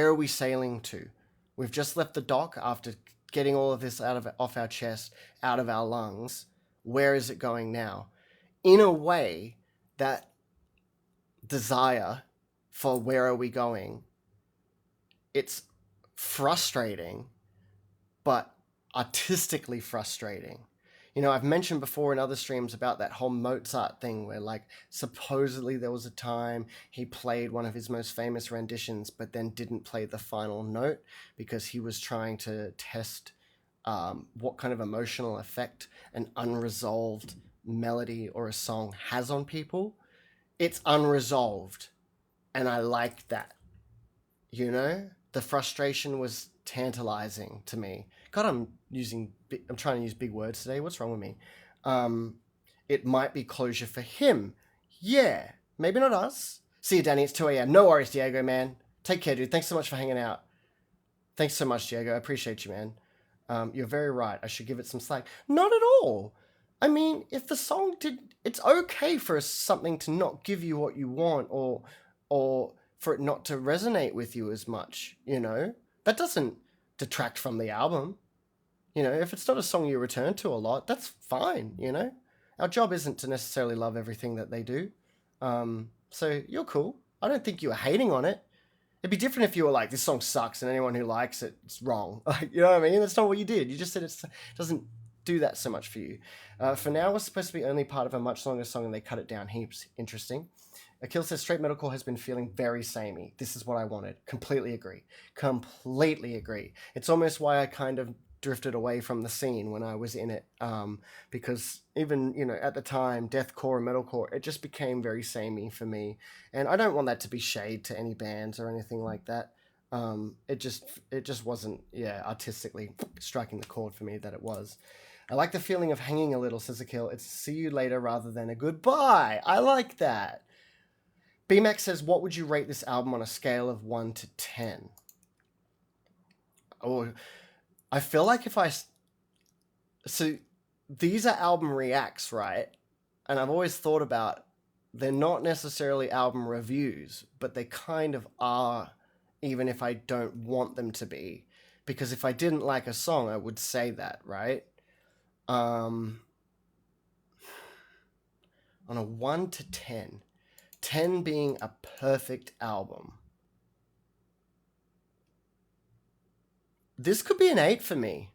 are we sailing to? We've just left the dock after getting all of this off our chest, out of our lungs. Where is it going now? In a way, that desire for where are we going, it's frustrating, but artistically frustrating. I've mentioned before in other streams about that whole Mozart thing where, like, supposedly there was a time he played one of his most famous renditions, but then didn't play the final note because he was trying to test what kind of emotional effect an unresolved melody or a song has on people. It's unresolved, and I liked that. The frustration was tantalizing to me. God, I'm trying to use big words today. What's wrong with me? It might be closure for him. Yeah, maybe not us. See you, Danny. It's 2 a.m. No worries, Diego, man. Take care, dude. Thanks so much for hanging out. Thanks so much, Diego. I appreciate you, man. You're very right. I should give it some slack. Not at all. I mean, if the song it's okay for something to not give you what you want, or for it not to resonate with you as much. That doesn't detract from the album. If it's not a song you return to a lot, that's fine. Our job isn't to necessarily love everything that they do. So you're cool. I don't think you were hating on it. It'd be different if you were like, this song sucks and anyone who likes it's wrong. You know what I mean? That's not what you did. You just said it doesn't do that so much for you. For now, we're supposed to be only part of a much longer song and they cut it down heaps. Interesting. Akil says straight metalcore has been feeling very samey. This is what I wanted. Completely agree. Completely agree. It's almost why I kind of drifted away from the scene when I was in it, because even at the time, deathcore and metalcore, it just became very samey for me, and I don't want that to be shade to any bands or anything like that. It just wasn't artistically striking the chord for me that it was. I like the feeling of hanging a little, says Akil. It's see you later rather than a goodbye. I like that. BMAX says, what would you rate this album on a scale of 1 to 10? Oh, I feel like if I... So, these are album reacts, right? And I've always thought about, they're not necessarily album reviews, but they kind of are, even if I don't want them to be. Because if I didn't like a song, I would say that, right? On a 1 to 10, 10 being a perfect album. This could be an 8 for me.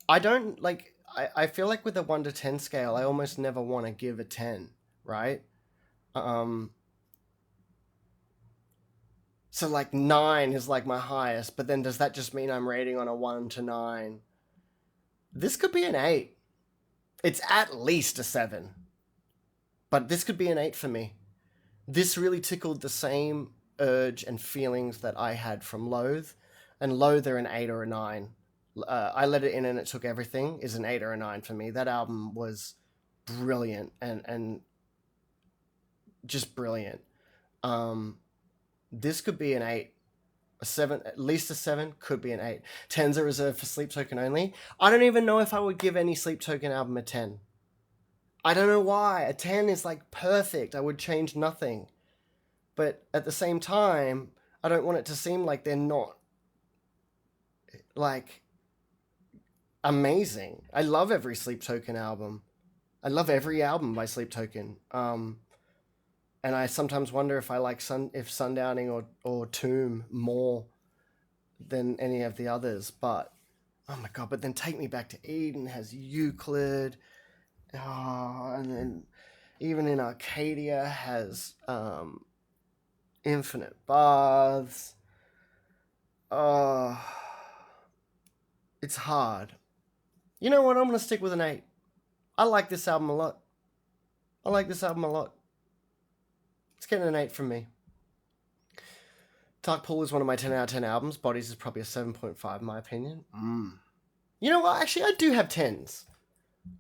I don't like. I feel like with a 1 to 10 scale, I almost never want to give a 10, right? So like 9 is like my highest, but then does that just mean I'm rating on a 1 to 9? This could be an 8. It's at least a 7, but this could be an 8 for me. This really tickled the same urge and feelings that I had from Loathe, and Loathe are an 8 or a 9. I Let It In and It Took Everything is an 8 or a 9 for me. That album was brilliant and just brilliant. This could be an 8. A 7, at least a 7, could be an 8. 10's are reserved for Sleep Token only. I don't even know if I would give any Sleep Token album a 10. I don't know why. A 10 is like perfect. I would change nothing. But at the same time, I don't want it to seem like they're not like amazing. I love every Sleep Token album. I love every album by Sleep Token. And I sometimes wonder if I like Sundowning or Tomb more than any of the others. But oh my god! But then Take Me Back to Eden has Euclid, and then even in Arcadia has Infinite Baths. Oh, it's hard. You know what? I'm gonna stick with an 8. I like this album a lot. I like this album a lot. It's getting an 8 from me. Dark Pool is one of my 10 out of 10 albums. Bodies is probably a 7.5 in my opinion. You know what? Actually, I do have 10s.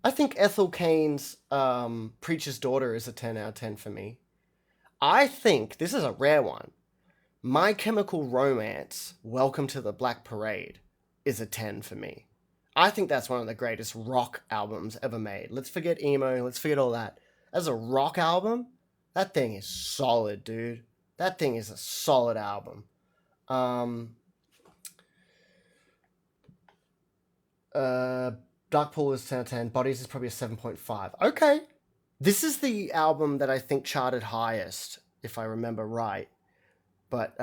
I think Ethel Cain's Preacher's Daughter is a 10 out of 10 for me. I think, this is a rare one, My Chemical Romance, Welcome to the Black Parade, is a 10 for me. I think that's one of the greatest rock albums ever made. Let's forget emo, let's forget all that. As a rock album, that thing is solid, dude. That thing is a solid album. Dark Pool is 10 out of 10. Bodies is probably a 7.5. Okay. This is the album that I think charted highest, if I remember right. But,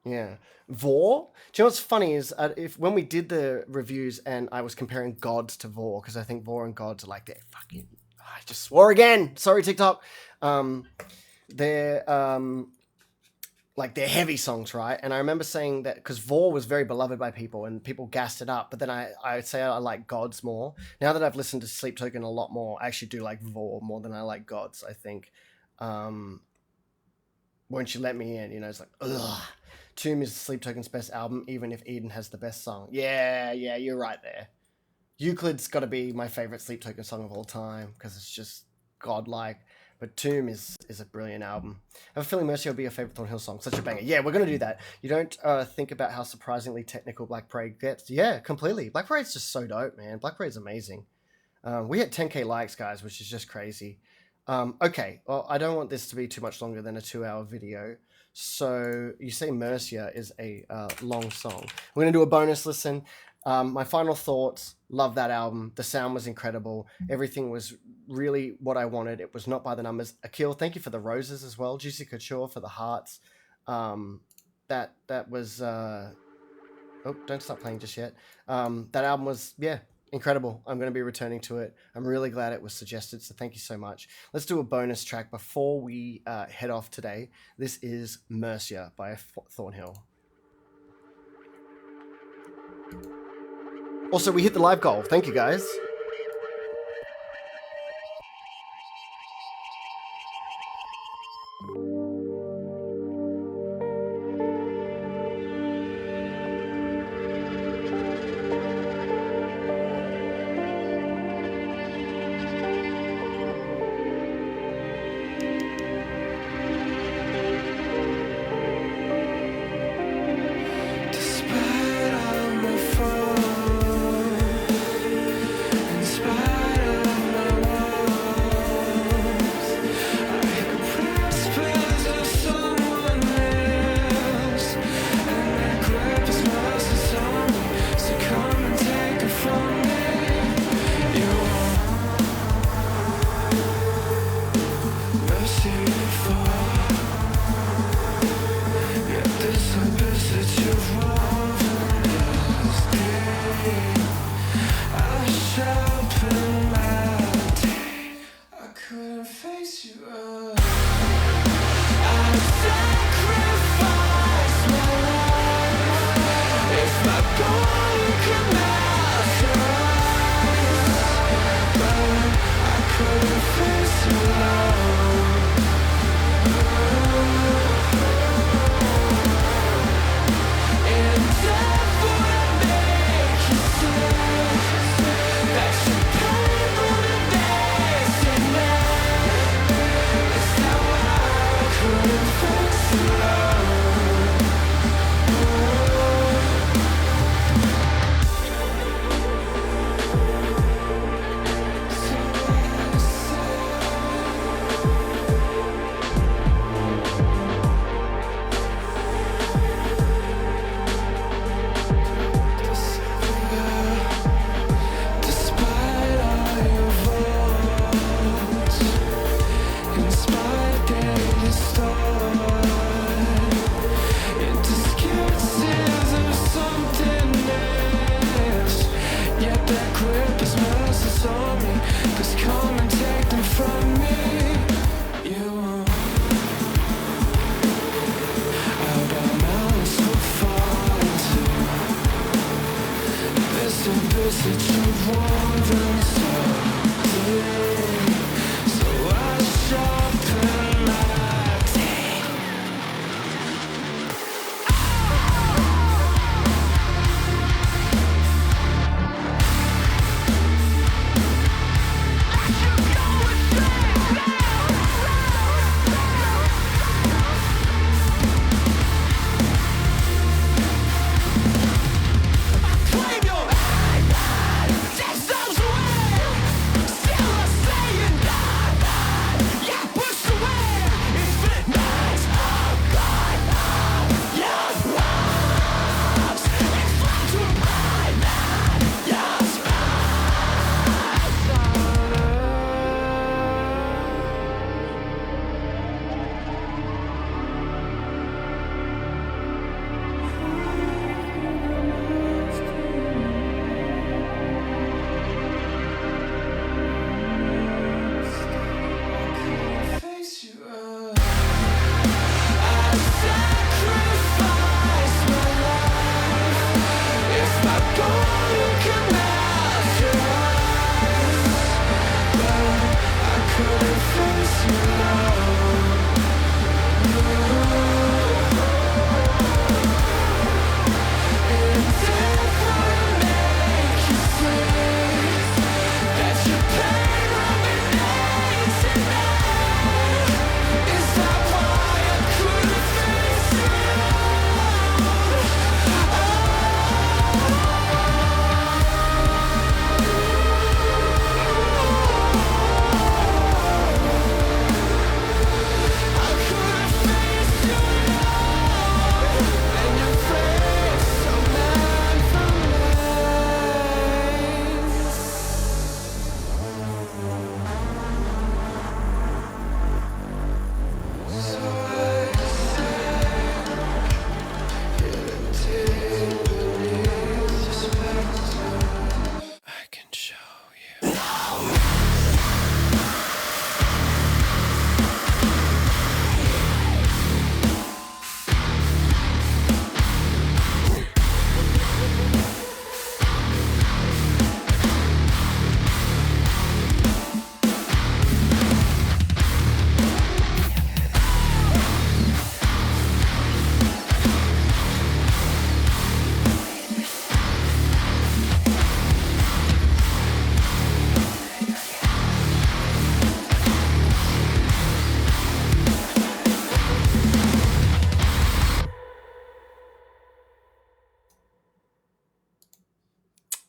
yeah. Vor? Do you know what's funny is when we did the reviews and I was comparing Gods to Vor, because I think Vor and Gods are like, they're fucking... I just swore again! Sorry, TikTok. They're like they're heavy songs, right? And I remember saying that because Vor was very beloved by people and people gassed it up, but then I would say I like Gods more. Now that I've listened to Sleep Token a lot more, I actually do like Vor more than I like Gods, I think. Won't You Let Me In? It's like, ugh. Tomb is Sleep Token's best album, even if Eden has the best song. Yeah, you're right there. Euclid's got to be my favorite Sleep Token song of all time because it's just godlike. But Tomb is a brilliant album. I have a feeling Mercy will be your favorite Thornhill song. Such a banger. Yeah, we're going to do that. You don't think about how surprisingly technical Black Parade gets. Yeah, completely. Black Parade's just so dope, man. Black Parade's amazing. We hit 10k likes, guys, which is just crazy. Okay, well, I don't want this to be too much longer than a 2-hour video. So you say Mercia is a long song. We're going to do a bonus listen. My final thoughts, love that album. The sound was incredible. Everything was really what I wanted. It was not by the numbers. Akil, thank you for the roses as well. Juicy Couture for the hearts. That was... Oh, don't stop playing just yet. That album was, Incredible. I'm going to be returning to it. I'm really glad it was suggested, so thank you so much. Let's do a bonus track before we head off today. This is Mercia by Thornhill. Also, we hit the live goal. Thank you, guys. Despite all my faults, in spite of my woes, I could prosper of someone else, and that grip is merciless on me. So come and take it from me. You want mercy for, yet this abyss that you've woven is deep. I sharpen my teeth. I couldn't face you up. I sacrifice my life if my body could melt your eyes. But I couldn't face you alone. And death would make you see that your pain wouldn't dance in me. Is that why I couldn't face you alone? So despite all your faults, in spite they distort into sketches of something else. Yet that grip is merciless on me. 'Cause come and take them from me. You won't. Out of mountains so far into this abyss that you've woven so deep. So I sharpen my teeth. Claim your take those away. Still I say and die. Yeah, pushed away. Infinite nights of God. Your lives. It flies to my man. Your face you up. I sacrifice my life if my body could melt your eyes. But I couldn't face you alone. And death would make you see that your pain ruminates in me. Is that why I couldn't face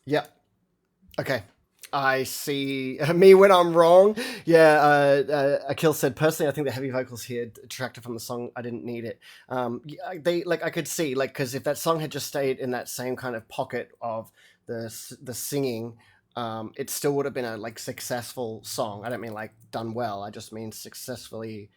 Yep. Okay. I see me when I'm wrong. Yeah, Akil said personally, I think the heavy vocals here detracted from the song. I didn't need it. They like I could see like because if that song had just stayed in that same kind of pocket of the singing, it still would have been a like successful song. I don't mean like done well. I just mean successfully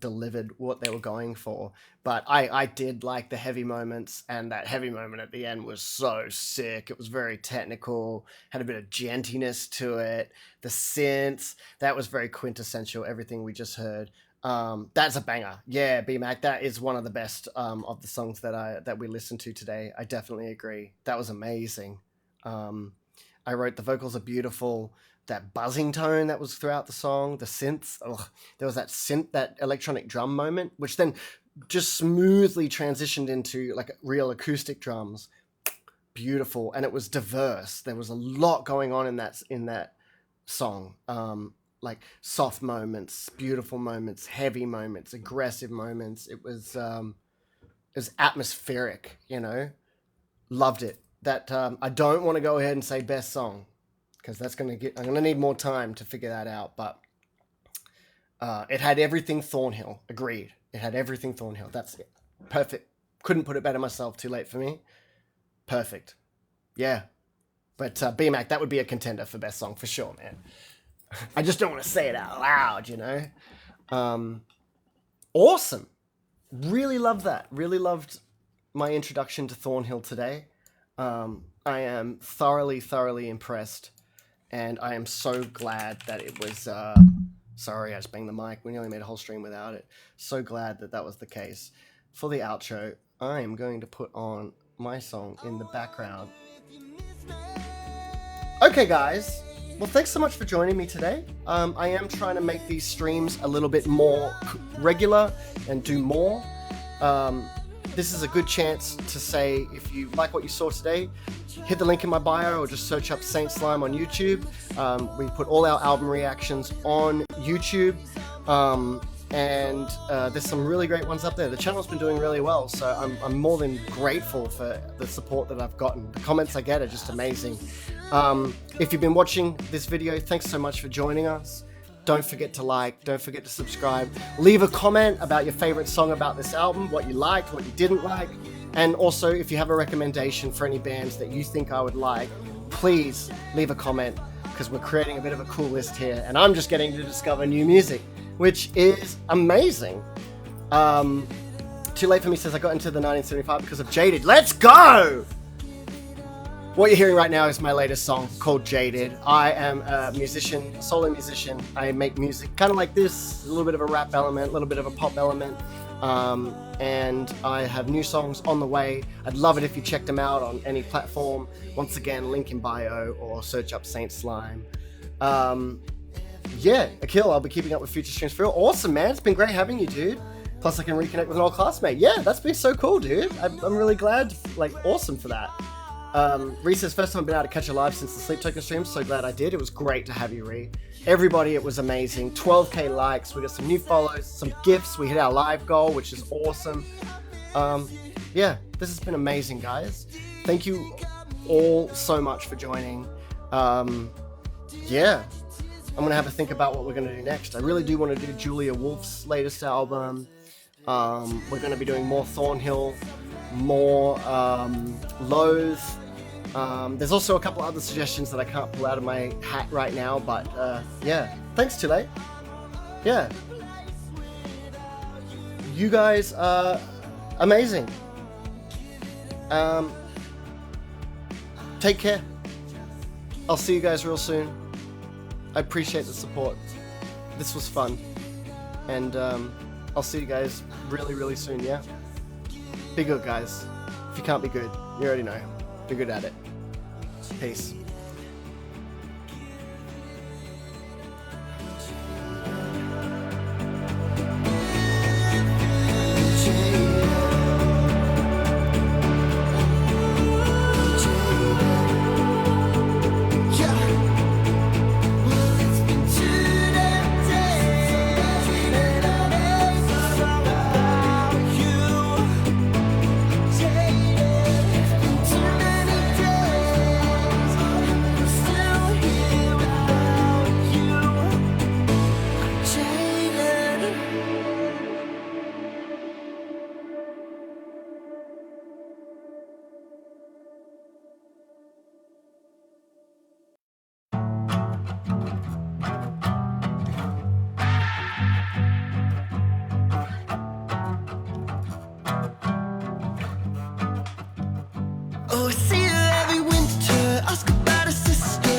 delivered what they were going for. But I did like the heavy moments, and that heavy moment at the end was so sick. It was very technical, had a bit of gentiness to it. The synths, that was very quintessential, everything we just heard. That's a banger. Yeah, BMAC, that is one of the best of the songs that we listened to today. I definitely agree. That was amazing. I wrote the vocals are beautiful. That buzzing tone that was throughout the song, the synths. Ugh, there was that synth, that electronic drum moment, which then just smoothly transitioned into like real acoustic drums. Beautiful, and it was diverse. There was a lot going on in that song. Like soft moments, beautiful moments, heavy moments, aggressive moments. It was atmospheric. Loved it. That I don't want to go ahead and say best song because I'm gonna need more time to figure that out. But it had everything Thornhill. Agreed. It had everything Thornhill. That's it. Perfect. Couldn't put it better myself. Too late for me. Perfect. Yeah. But BMAC, that would be a contender for best song for sure, man. I just don't want to say it out loud. Awesome. Really loved that. Really loved my introduction to Thornhill today. I am thoroughly impressed. And I am so glad that it was... sorry, I just banged the mic. We nearly made a whole stream without it. So glad that was the case. For the outro, I am going to put on my song in the background. Okay, guys. Well, thanks so much for joining me today. I am trying to make these streams a little bit more regular and do more. This is a good chance to say, if you like what you saw today, hit the link in my bio or just search up Saint Slime on YouTube. We put all our album reactions on YouTube. And there's some really great ones up there. The channel's been doing really well, so I'm more than grateful for the support that I've gotten. The comments I get are just amazing. If you've been watching this video, thanks so much for joining us. Don't forget to like, don't forget to subscribe. Leave a comment about your favorite song about this album, what you liked, what you didn't like. And also, if you have a recommendation for any bands that you think I would like, please leave a comment, because we're creating a bit of a cool list here, and I'm just getting to discover new music, which is amazing. Too Late For Me says I got into the 1975 because of Jaded. Let's go! What you're hearing right now is my latest song called Jaded. I am a musician, a solo musician. I make music kind of like this, a little bit of a rap element, a little bit of a pop element. And I have new songs on the way. I'd love it if you checked them out on any platform. Once again, link in bio or search up Saint Slime. Yeah, Akil, I'll be keeping up with future streams for real. Awesome, man. It's been great having you, dude. Plus, I can reconnect with an old classmate. Yeah, that's been so cool, dude. I'm really glad. Like, awesome for that. Ree says, first time I've been able to catch you live since the Sleep Token stream. So glad I did. It was great to have you, Ree. Everybody, it was amazing. 12k likes. We got some new follows, some gifts. We hit our live goal, which is awesome. Yeah, this has been amazing, guys. Thank you all so much for joining. Yeah, I'm going to have a think about what we're going to do next. I really do want to do Julia Wolf's latest album. We're going to be doing more Thornhill, more Loathe. There's also a couple other suggestions that I can't pull out of my hat right now, but yeah, thanks, Too Late. Yeah, you guys are amazing. Take care. I'll see you guys real soon. I appreciate the support. This was fun, and I'll see you guys really soon. Yeah, be good, guys. If you can't be good, you already know. Be good at it. Peace.